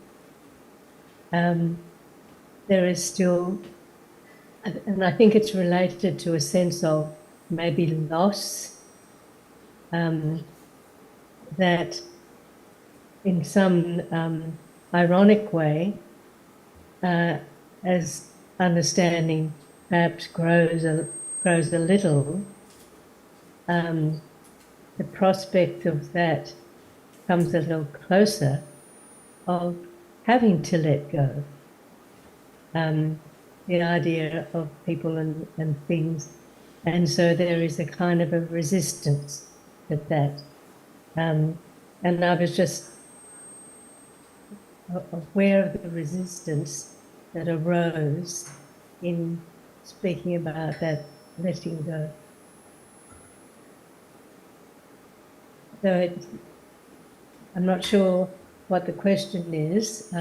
there is still, and I think it's related to a sense of maybe loss, that in some ironic way, as understanding perhaps grows a little, the prospect of that comes a little closer, of having to let go. The idea of people and things. And so there is a kind of a resistance to that. And I was just aware of the resistance that arose in speaking about that letting go. So I'm not sure what the question is.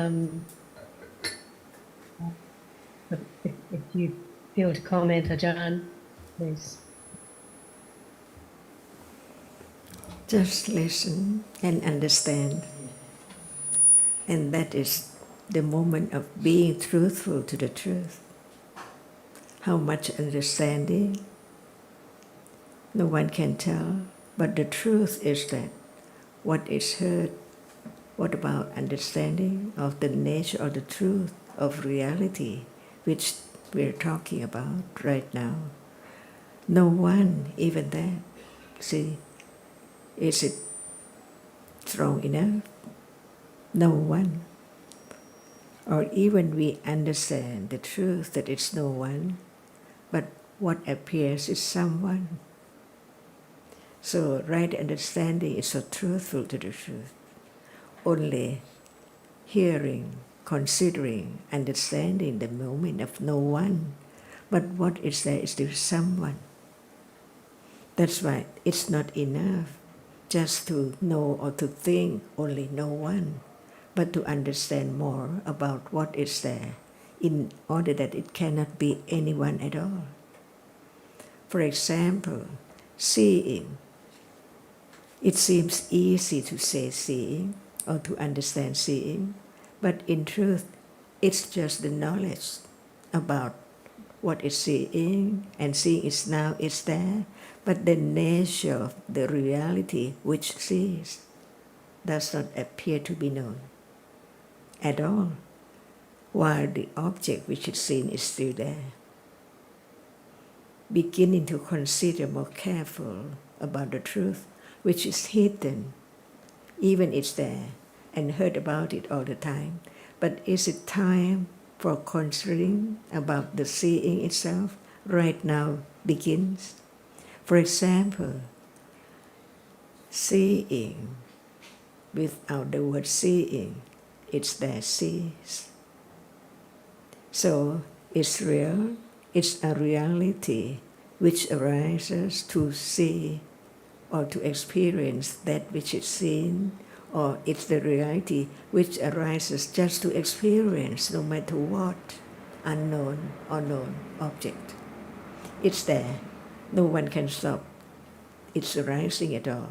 But if you feel to comment, Ajahn, please. Just listen and understand. And that is the moment of being truthful to the truth. How much understanding, no one can tell, but the truth is that what is heard, what about understanding of the nature of the truth of reality, which we're talking about right now. No one, even that, see, is it strong enough? No one. Or even we understand the truth that it's no one, but what appears is someone. So right understanding is so truthful to the truth. Only hearing, considering, understanding the moment of no one, but what is there is there someone. That's why it's not enough just to know or to think only no one, but to understand more about what is there in order that it cannot be anyone at all. For example, seeing. It seems easy to say seeing or to understand seeing, but in truth, it's just the knowledge about what is seeing, and seeing is now is there, but the nature of the reality which sees does not appear to be known at all, while the object which is seen is still there. Beginning to consider more careful about the truth which is hidden, even it's there, and heard about it all the time. But is it time for considering about the seeing itself? Right now begins. For example, seeing, without the word seeing, it's there, sees. So it's real, it's a reality which arises to see or to experience that which is seen, or it's the reality which arises just to experience no matter what, unknown or known object. It's there. No one can stop its arising at all.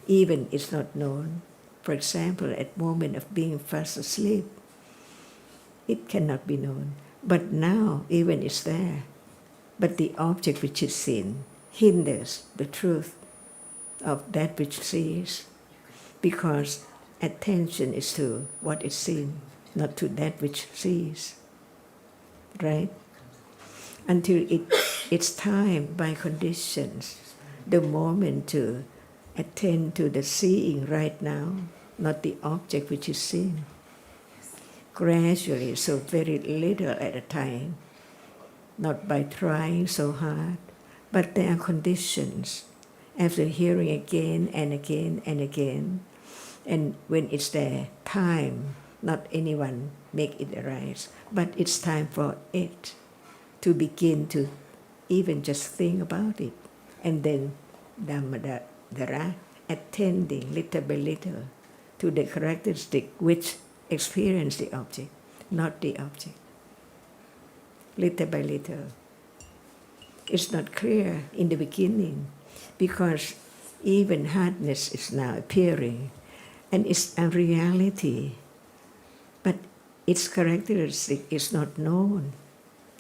Even it's not known. For example, at moment of being fast asleep, it cannot be known. But now, even it's there. But the object which is seen hinders the truth of that which sees, because attention is to what is seen, not to that which sees. Right? Until it's time by conditions, the moment to attend to the seeing right now, not the object which is seen. Gradually, so very little at a time, not by trying so hard, but there are conditions. After hearing again and again and again, And when it's there, time, not anyone make it arise, but it's time for it to begin to even just think about it. And then Dhammadara, attending little by little to the characteristic which experience the object, not the object. Little by little. It's not clear in the beginning because even hardness is now appearing and it's a reality, but its characteristic is not known.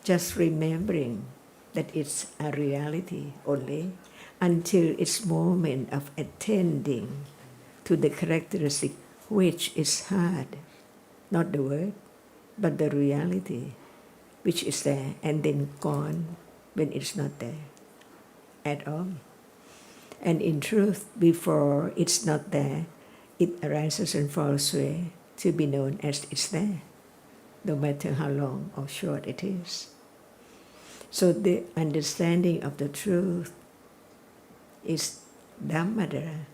Just remembering that it's a reality only until its moment of attending to the characteristic which is hard, not the word, but the reality which is there and then gone when it's not there at all. And in truth, before it's not there, it arises and falls away to be known as it's there, no matter how long or short it is. So the understanding of the truth is Dhammadara,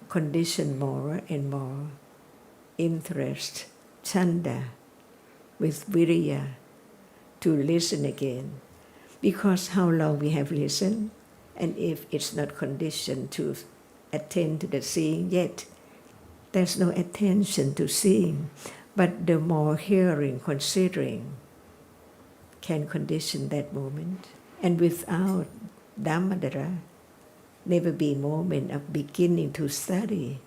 condition more and more, interest, chanda, with viriya, to listen again. Because how long we have listened, and if it's not conditioned to attend to the seeing yet, there's no attention to seeing, but the more hearing, considering, can condition that moment. And without Dhammadara, never be moment of beginning to study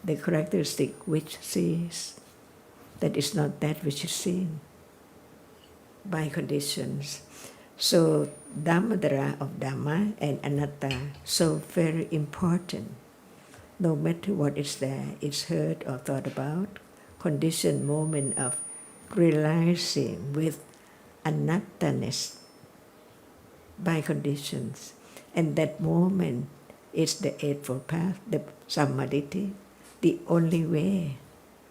the characteristic which sees, that is not that which is seen by conditions. So Dhammadara of Dhamma and Anatta, so very important. No matter what is there, it's heard or thought about, conditioned moment of realizing with anattaness by conditions. And that moment is the Eightfold Path, the Sammaditi, the only way,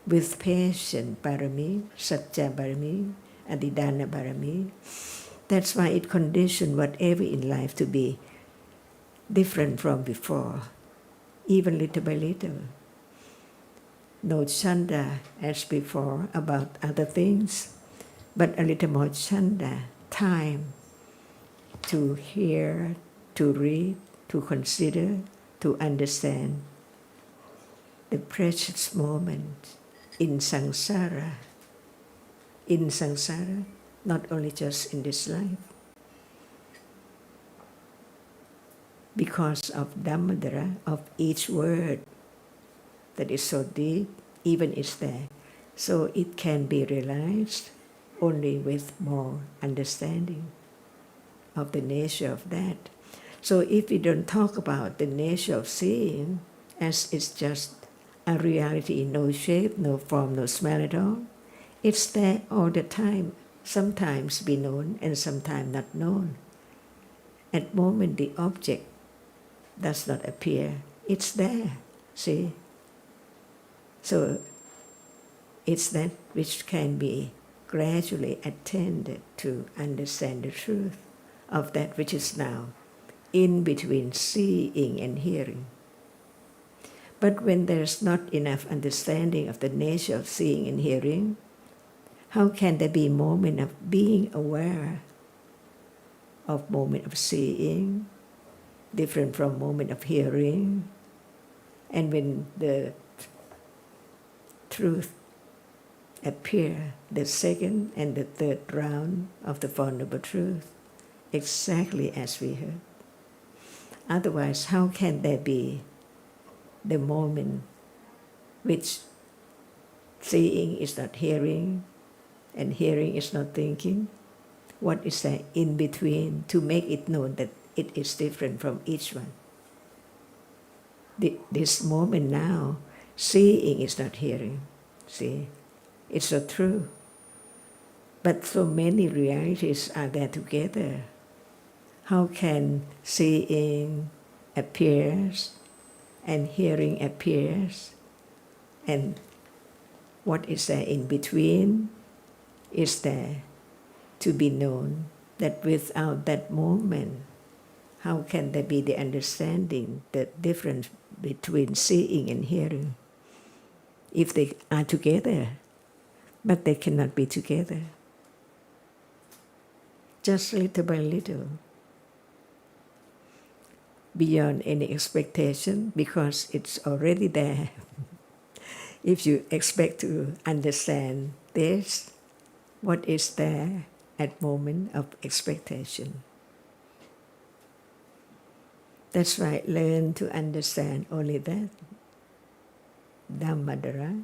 with patience, Parami, Satya Parami, Adhidana Parami. That's why it conditioned whatever in life to be different from before, even little by little. No chanda as before about other things, but a little more chanda, time to hear, to read, to consider, to understand the precious moment in samsara. In samsara, not only just in this life. Because of Dhammadara, of each word that is so deep, even it's there. So it can be realized only with more understanding of the nature of that. So if we don't talk about the nature of seeing, as it's just a reality, no shape, no form, no smell at all, it's there all the time, sometimes be known and sometimes not known. At the moment the object does not appear, it's there, see? So it's that which can be gradually attended to understand the truth of that which is now in between seeing and hearing. But when there's not enough understanding of the nature of seeing and hearing, how can there be moment of being aware of moment of seeing, different from moment of hearing? And when the truth appear, the second and the third round of the Four Noble Truth, exactly as we heard. Otherwise, how can there be the moment which seeing is not hearing and hearing is not thinking? What is there in between to make it known that it is different from each one? This moment now, seeing is not hearing. See, it's so true. But so many realities are there together. How can seeing appears and hearing appears, and what is there in between is there to be known, that without that moment, how can there be the understanding, the difference between seeing and hearing? if they are together, but they cannot be together. Just little by little, beyond any expectation, because it's already there. If you expect to understand this, what is there at moment of expectation? That's why learn to understand only that. Dhammadara,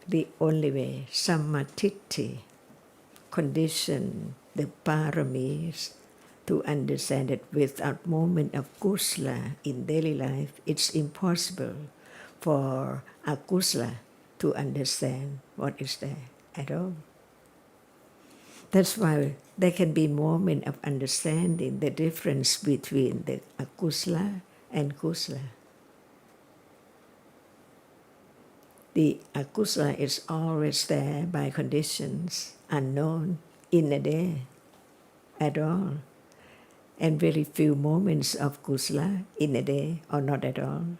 the only way, sammatiti, condition the paramis to understand that without moment of kusala in daily life, it's impossible for akusala to understand what is there at all. That's why there can be moment of understanding the difference between the akusala and kusala. The akusala is always there by conditions, unknown in a day at all, and very few moments of kusala in a day or not at all.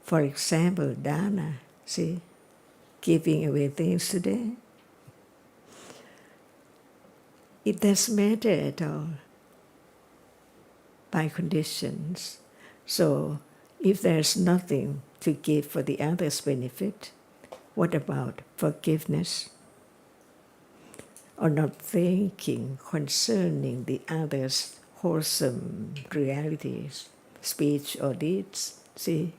For example, dana, see, giving away things today. It doesn't matter at all by conditions. So if there's nothing to give for the other's benefit, what about forgiveness? Or not thinking concerning the other's wholesome realities, speech or deeds, see?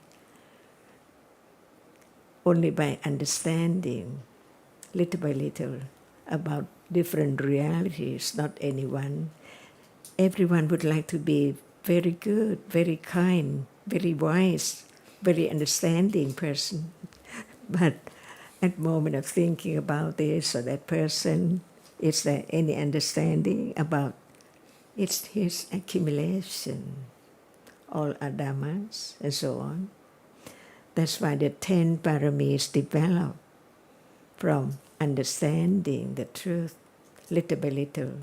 Only by understanding little by little about different realities, not anyone. Everyone would like to be very good, very kind, very wise, very understanding person. But at the moment of thinking about this or that person, is there any understanding about it's his accumulation, all are dhammas, and so on. That's why the 10 paramis develop from understanding the truth little by little.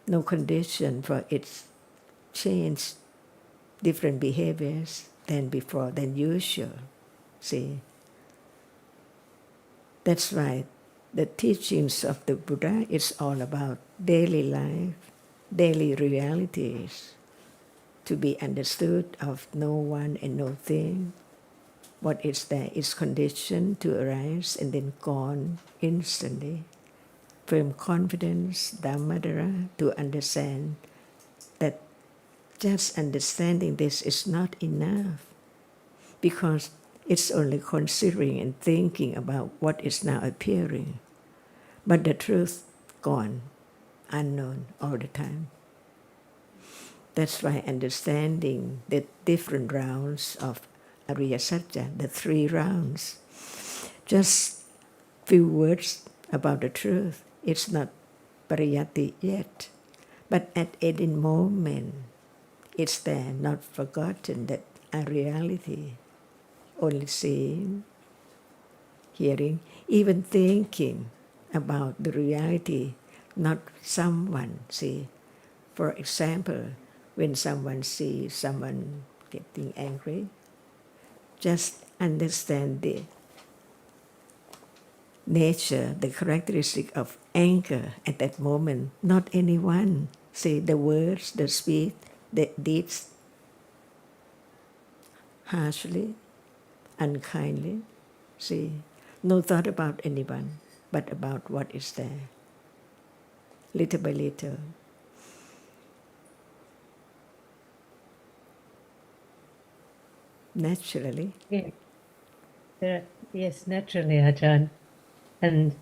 No condition for its change, different behaviors than before, than usual. See? That's why the teachings of the Buddha is all about daily life, daily realities, to be understood of no one and no thing. What is there is conditioned to arise and then gone instantly. Firm confidence, Dhammadara, to understand that just understanding this is not enough, because it's only considering and thinking about what is now appearing. But the truth gone, unknown all the time. That's why understanding the different rounds of Ācariya Sujin, the 3 rounds, just few words about the truth. It's not pariyati yet, but at any moment, it's there, not forgotten, that a reality, only seeing, hearing, even thinking about the reality, not someone. See, for example, when someone sees someone getting angry, just understand the nature, the characteristic of anger at that moment, not anyone. See, the words, the speech, the deeds, harshly, unkindly. See, no thought about anyone, but about what is there, little by little. Naturally. Yeah. Yes, naturally, Ajahn. And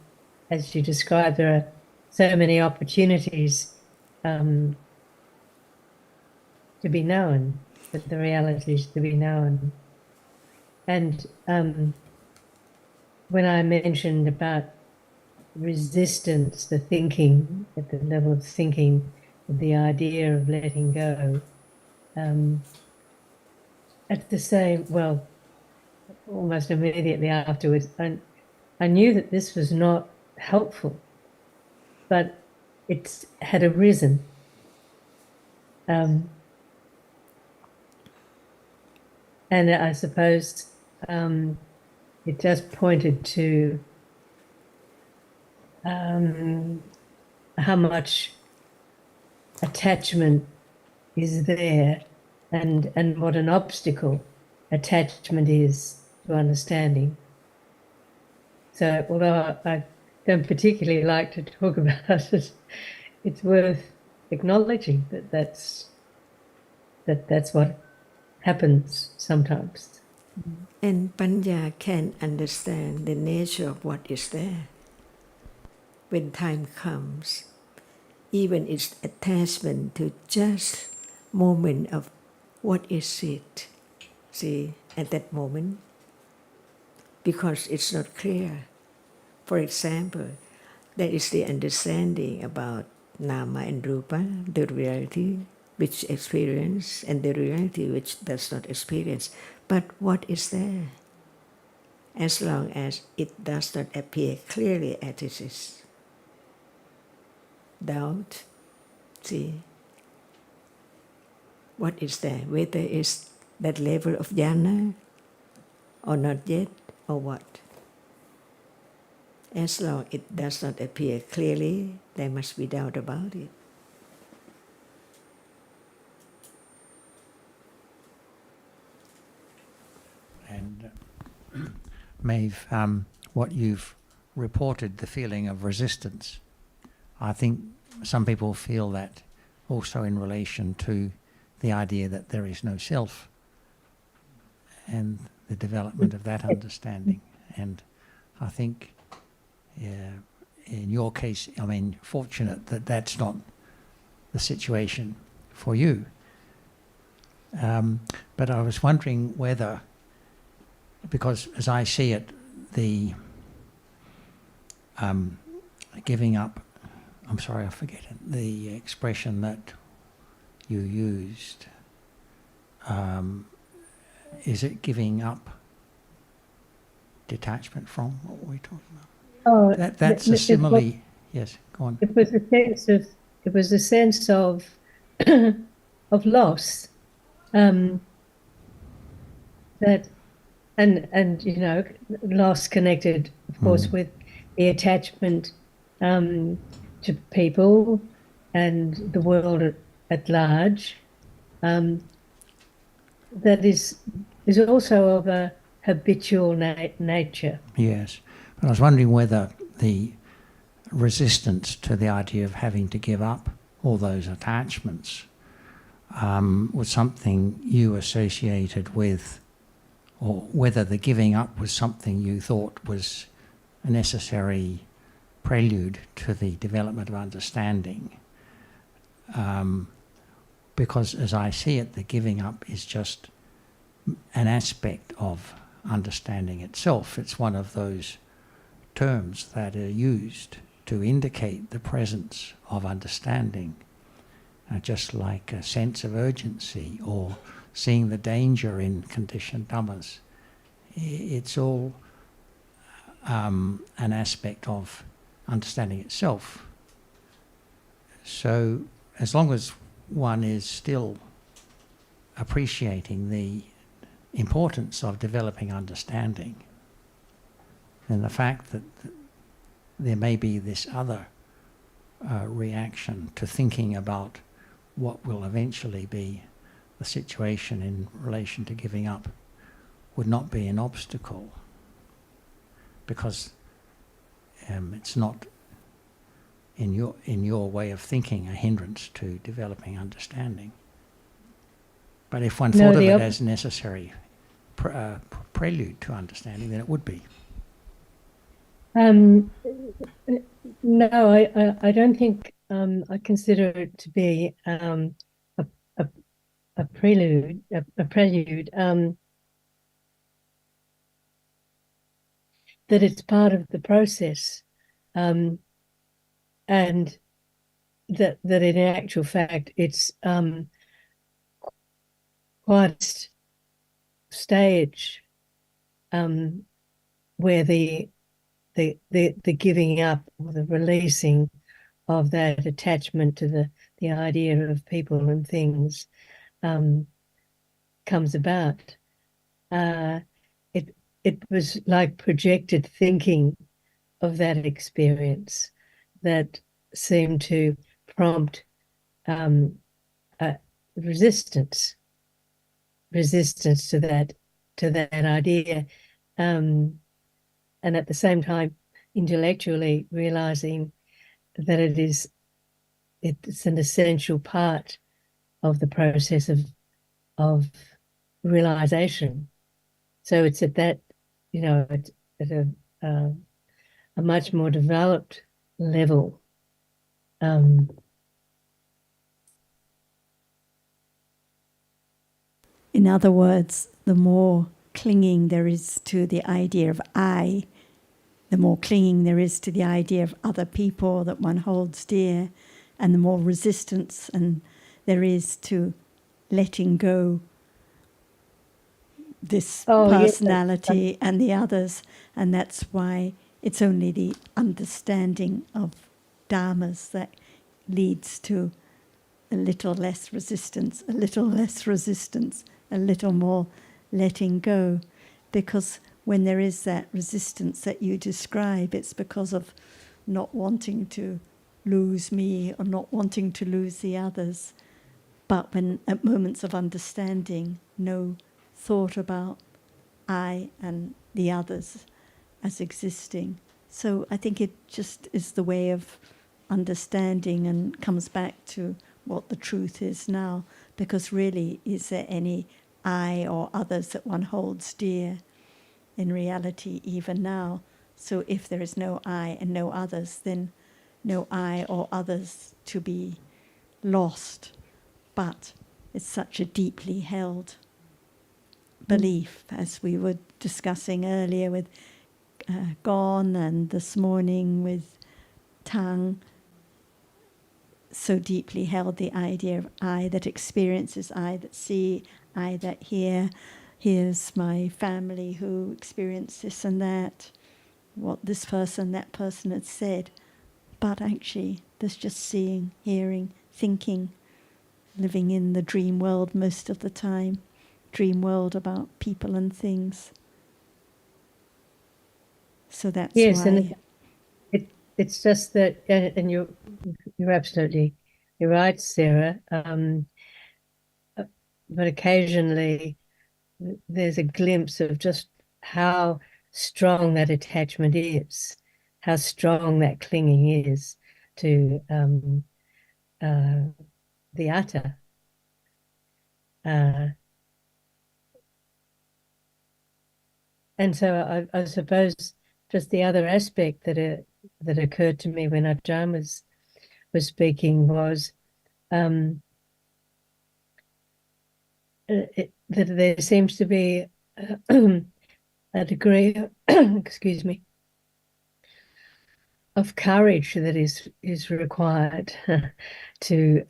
as you described, there are so many opportunities to be known, for the realities to be known. And when I mentioned about resistance, the thinking, at the level of thinking, the idea of letting go, at the same, well, almost immediately afterwards, I knew that this was not helpful, but it had arisen. And I suppose it just pointed to how much attachment is there, and what an obstacle attachment is to understanding. So although I don't particularly like to talk about it, it's worth acknowledging that that's what happens sometimes. And Panya can understand the nature of what is there. When time comes, even its attachment to just moment of what is it, see, at that moment, because it's not clear. For example, there is the understanding about Nama and Rupa, the reality which experience and the reality which does not experience. But what is there? As long as it does not appear clearly as it is. Doubt, see, what is there? Whether it's that level of jhana or not yet, or what? As long it does not appear clearly, there must be doubt about it. And Maeve, what you've reported, the feeling of resistance, I think some people feel that also in relation to the idea that there is no self and the development of that understanding. And I think, in your case, I mean, fortunate that that's not the situation for you. But I was wondering whether, because as I see it, the giving up, I'm sorry, I forget it, the expression that you used, is it giving up detachment from? What were we talking about? Oh, That's a simile. Yes, go on. It was a sense of of loss, that and you know, loss connected, of course, with the attachment to people and the world at large. That is also of a habitual nature. Yes, but I was wondering whether the resistance to the idea of having to give up all those attachments was something you associated with, or whether the giving up was something you thought was a necessary prelude to the development of understanding. Because as I see it, the giving up is just an aspect of understanding itself. It's one of those terms that are used to indicate the presence of understanding, just like a sense of urgency or seeing the danger in conditioned dhammas. It's all an aspect of understanding itself. So as long as one is still appreciating the importance of developing understanding, and the fact that there may be this other reaction to thinking about what will eventually be the situation in relation to giving up would not be an obstacle, because it's not in your way of thinking a hindrance to developing understanding. But if one thought of it as necessary prelude to understanding, then it would be. No, I don't think I consider it to be a prelude. That it's part of the process, and that in actual fact it's quite a stage where the giving up or the releasing of that attachment to the idea of people and things comes about. it was like projected thinking of that experience that seemed to prompt resistance to that idea, and at the same time intellectually realizing that it's an essential part of the process of realization. So it's at that, at a much more developed level. In other words, the more clinging there is to the idea of I, the more clinging there is to the idea of other people that one holds dear, and the more resistance there is to letting go this personality and the others. And that's why it's only the understanding of dharmas that leads to a little less resistance, a little less resistance, a little more letting go. Because when there is that resistance that you describe, it's because of not wanting to lose me or not wanting to lose the others. But when at moments of understanding, no thought about I and the others as existing. So I think it just is the way of understanding and comes back to what the truth is now. Because really, is there any I or others that one holds dear in reality even now? So if there is no I and no others, then no I or others to be lost. But it's such a deeply held belief, as we were discussing earlier with Gon and this morning with Tang. So deeply held the idea of I that experiences, I that see, I that hear. Here's my family who experienced this and that, what this person, that person had said. But actually, there's just seeing, hearing, thinking, living in the dream world most of the time. Dream world about people and things. So that's yes, why. And it's just that, and you're absolutely right, Sarah. But occasionally there's a glimpse of just how strong that attachment is, how strong that clinging is to the utter. And so I suppose just the other aspect that occurred to me when Ajahn was speaking was that there seems to be a degree excuse me, of courage that is required to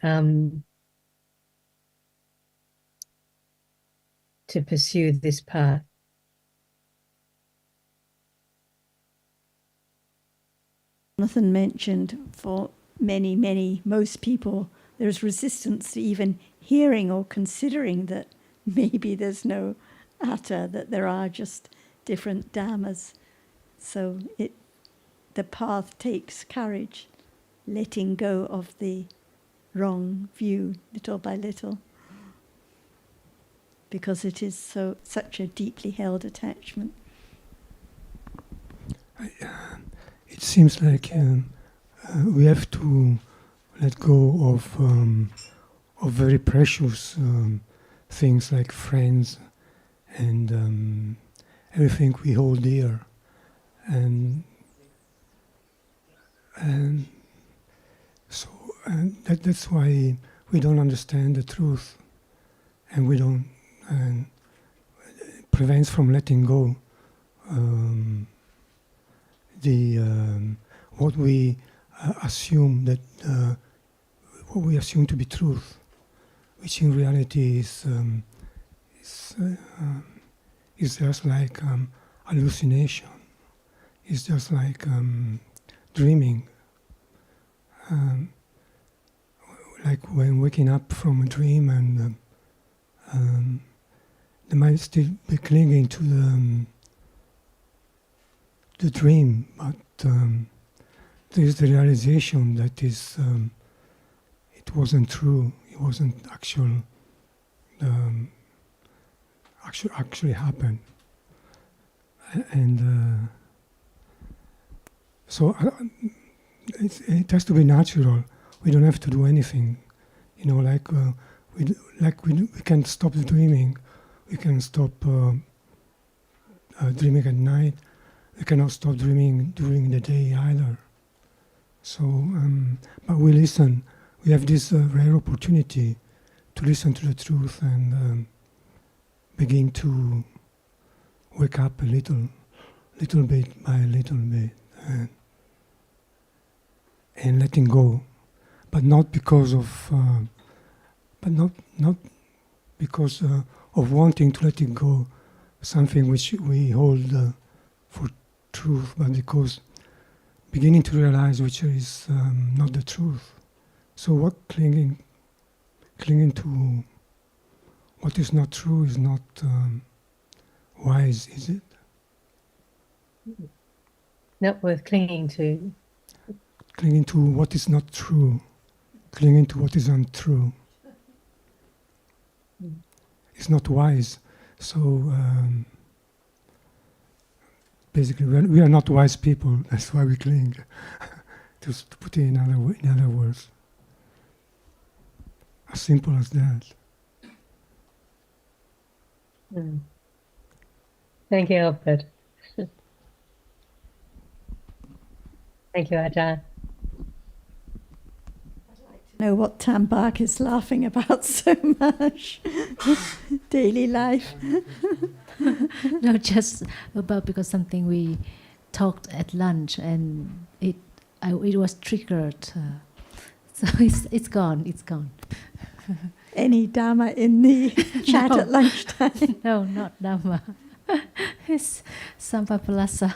pursue this path. Jonathan mentioned for most people, there's resistance to even hearing or considering that maybe there's no atta, that there are just different dhammas. So the path takes courage, letting go of the wrong view little by little, because it is such a deeply held attachment. It seems like we have to let go of very precious things like friends and everything we hold dear, and so that's why we don't understand the truth, and we don't prevents from letting go what we assume to be truth, which in reality is just like hallucination. It's just like dreaming. Like when waking up from a dream and the mind still be clinging to the dream, but there is the realization that is it wasn't true. It wasn't actually happened, and so it has to be natural. We don't have to do anything, you know. We can stop dreaming. We can stop dreaming at night. We cannot stop dreaming during the day either. So, but we listen. We have this rare opportunity to listen to the truth and begin to wake up a little bit by little bit, and letting go, but not because of, not because of wanting to let it go, something which we hold for truth, but because beginning to realize which is not the truth. So what clinging to what is not true is not wise, is it? Not worth clinging to. Clinging to what is not true, clinging to what is untrue. It's not wise. So basically, we are not wise people. That's why we cling. To put it in other words, as simple as that. Thank you, Alfred. Thank you, Ajahn. Know what Tambak is laughing about so much. Daily life. No, just about because something we talked at lunch and it was triggered. So it's gone. It's gone. Any Dhamma in the chat No. at lunchtime? No, not Dhamma. It's Sampapalasa.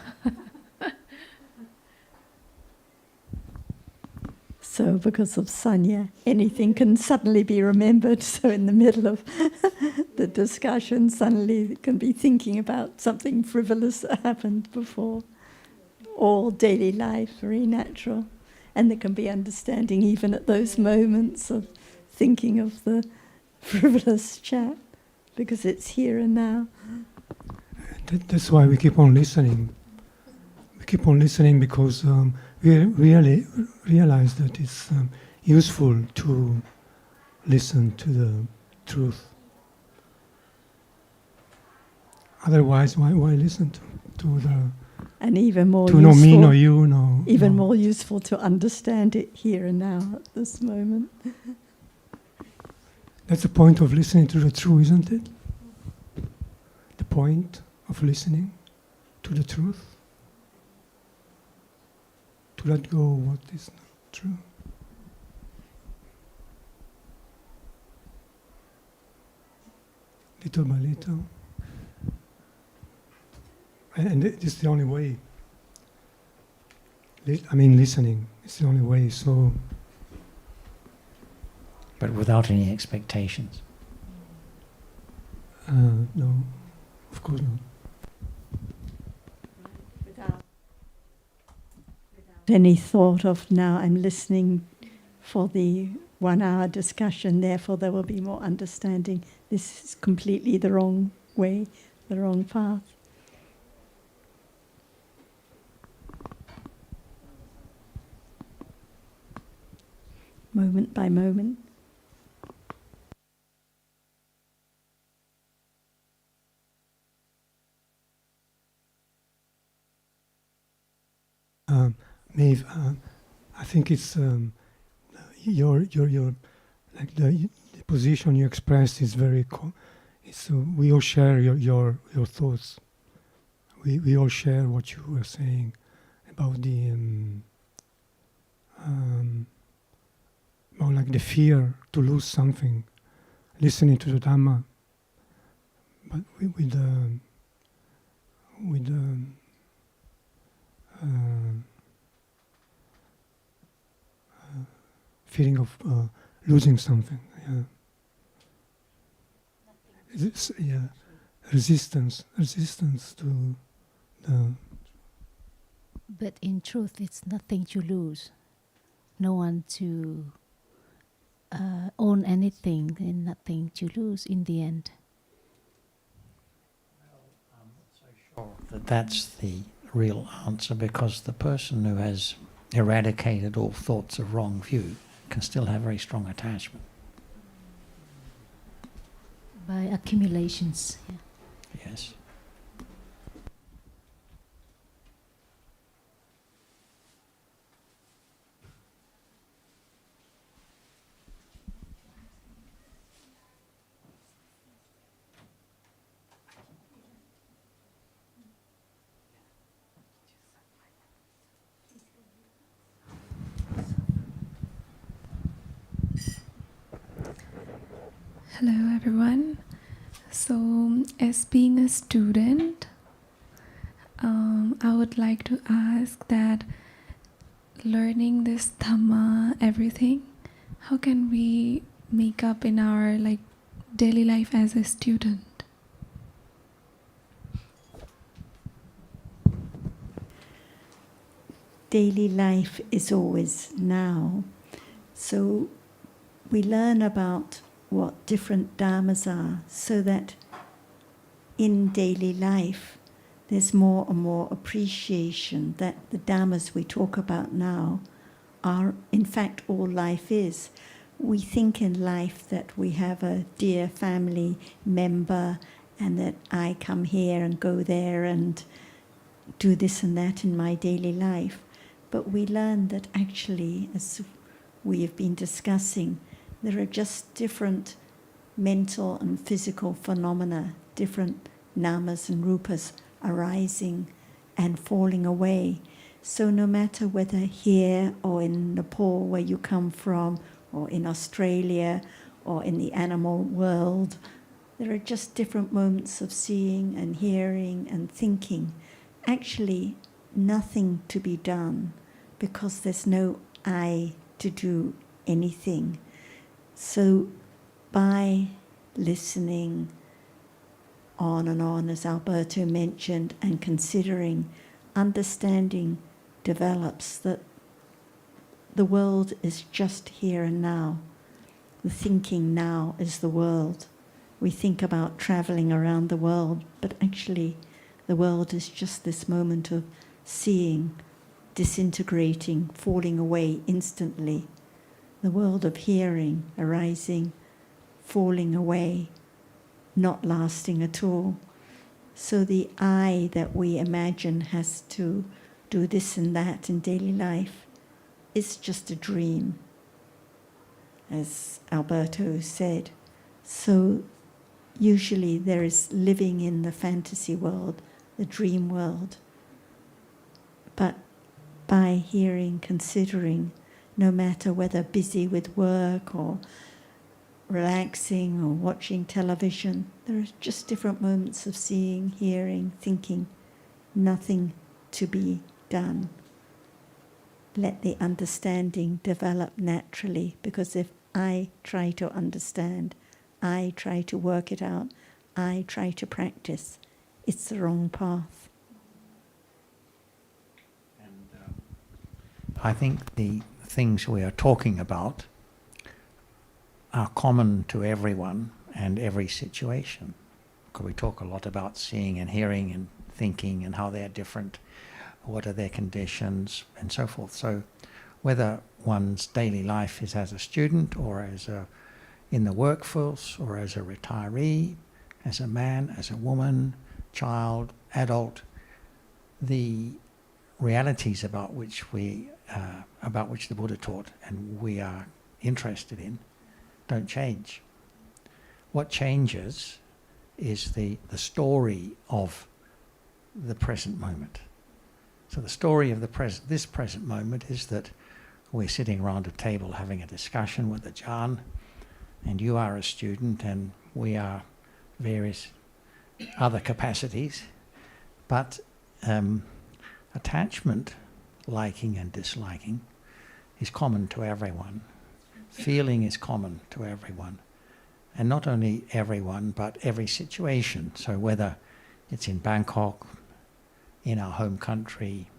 So because of Sanya, anything can suddenly be remembered. So in the middle of the discussion, suddenly it can be thinking about something frivolous that happened before. All daily life, very natural. And there can be understanding even at those moments of thinking of the frivolous chat, because it's here and now. That's why we keep on listening. We keep on listening because we really realize that it's useful to listen to the truth. Otherwise, why listen to the? And even more to useful, no me, no you, no. Even no. more useful to understand it here and now at this moment. That's the point of listening to the truth, isn't it? The point of listening to the truth. To let go of what is not true. Little by little. And it is the only way. Listening is the only way, so... But without any expectations. No, of course not. Without any thought of, now I'm listening for the 1 hour discussion, therefore there will be more understanding. This is completely the wrong way, the wrong path. Moment by moment. Maeve, I think it's your like the position you expressed is very. We all share your thoughts. We all share what you were saying about the about like the fear to lose something, listening to the Dhamma, but with the feeling of losing something. Resistance to the But in truth, it's nothing to lose. No one to own anything and nothing to lose in the end. I'm not so sure that that's the real answer, because the person who has eradicated all thoughts of wrong view can still have very strong attachment. By accumulations. Yeah. Yes. Hello everyone. So as being a student, I would like to ask that learning this Dhamma, everything, how can we make up in our daily life as a student? Daily life is always now. So we learn about what different dharmas are, so that in daily life there's more and more appreciation that the dharmas we talk about now are in fact all life is. We think in life that we have a dear family member and that I come here and go there and do this and that in my daily life. But we learn that actually, as we have been discussing, there are just different mental and physical phenomena, different namas and rupas arising and falling away. So no matter whether here or in Nepal, where you come from, or in Australia, or in the animal world, there are just different moments of seeing and hearing and thinking. Actually, nothing to be done, because there's no I to do anything. So by listening on and on, as Alberto mentioned, and considering, understanding develops that the world is just here and now. The thinking now is the world. We think about traveling around the world, but actually the world is just this moment of seeing, disintegrating, falling away instantly. The world of hearing, arising, falling away, not lasting at all. So the I that we imagine has to do this and that in daily life is just a dream, as Alberto said. So usually there is living in the fantasy world, the dream world. But by hearing, considering, no matter whether busy with work or relaxing or watching television, there are just different moments of seeing, hearing, thinking, nothing to be done. Let the understanding develop naturally, because if I try to understand, I try to work it out, I try to practice, it's the wrong path. And I think the things we are talking about are common to everyone and every situation. Because we talk a lot about seeing and hearing and thinking and how they're different, what are their conditions and so forth. So whether one's daily life is as a student or as in the workforce or as a retiree, as a man, as a woman, child, adult, the realities about which the Buddha taught and we are interested in don't change. What changes is the story of the present moment. So the story of this present moment is that we're sitting around a table having a discussion with Ajahn, and you are a student and we are various other capacities, but attachment, liking and disliking, is common to everyone. Feeling is common to everyone. And not only everyone, but every situation. So whether it's in Bangkok, in our home country,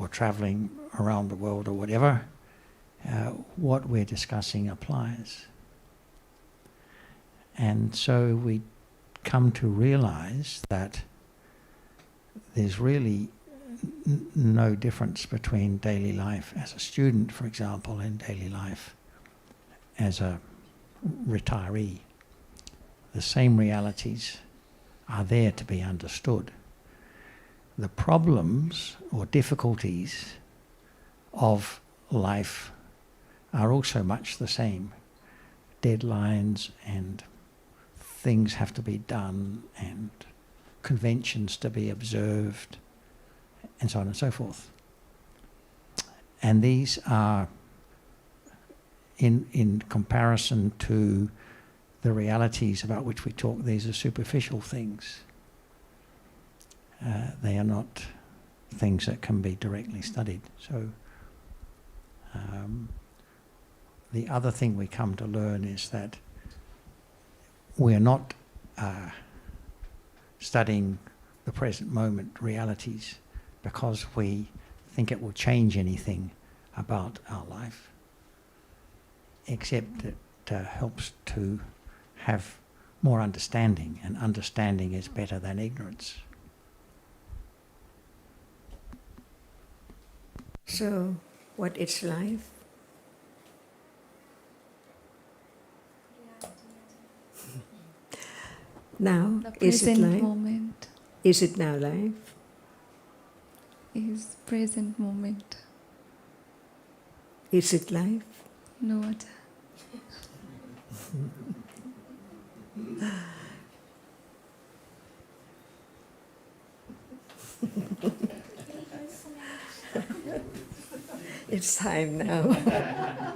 or traveling around the world or whatever, what we're discussing applies. And so we come to realize that there's really no difference between daily life as a student, for example, and daily life as a retiree. The same realities are there to be understood. The problems or difficulties of life are also much the same. Deadlines and things have to be done and conventions to be observed and so on and so forth. And these are, in comparison to the realities about which we talk, these are superficial things. They are not things that can be directly studied. So the other thing we come to learn is that we're not studying the present moment realities because we think it will change anything about our life, except it helps to have more understanding, and understanding is better than ignorance. So, what is life? Now, The is it present life? moment Is it now life? is present moment. Is it life? No, Ajahn. It's time now.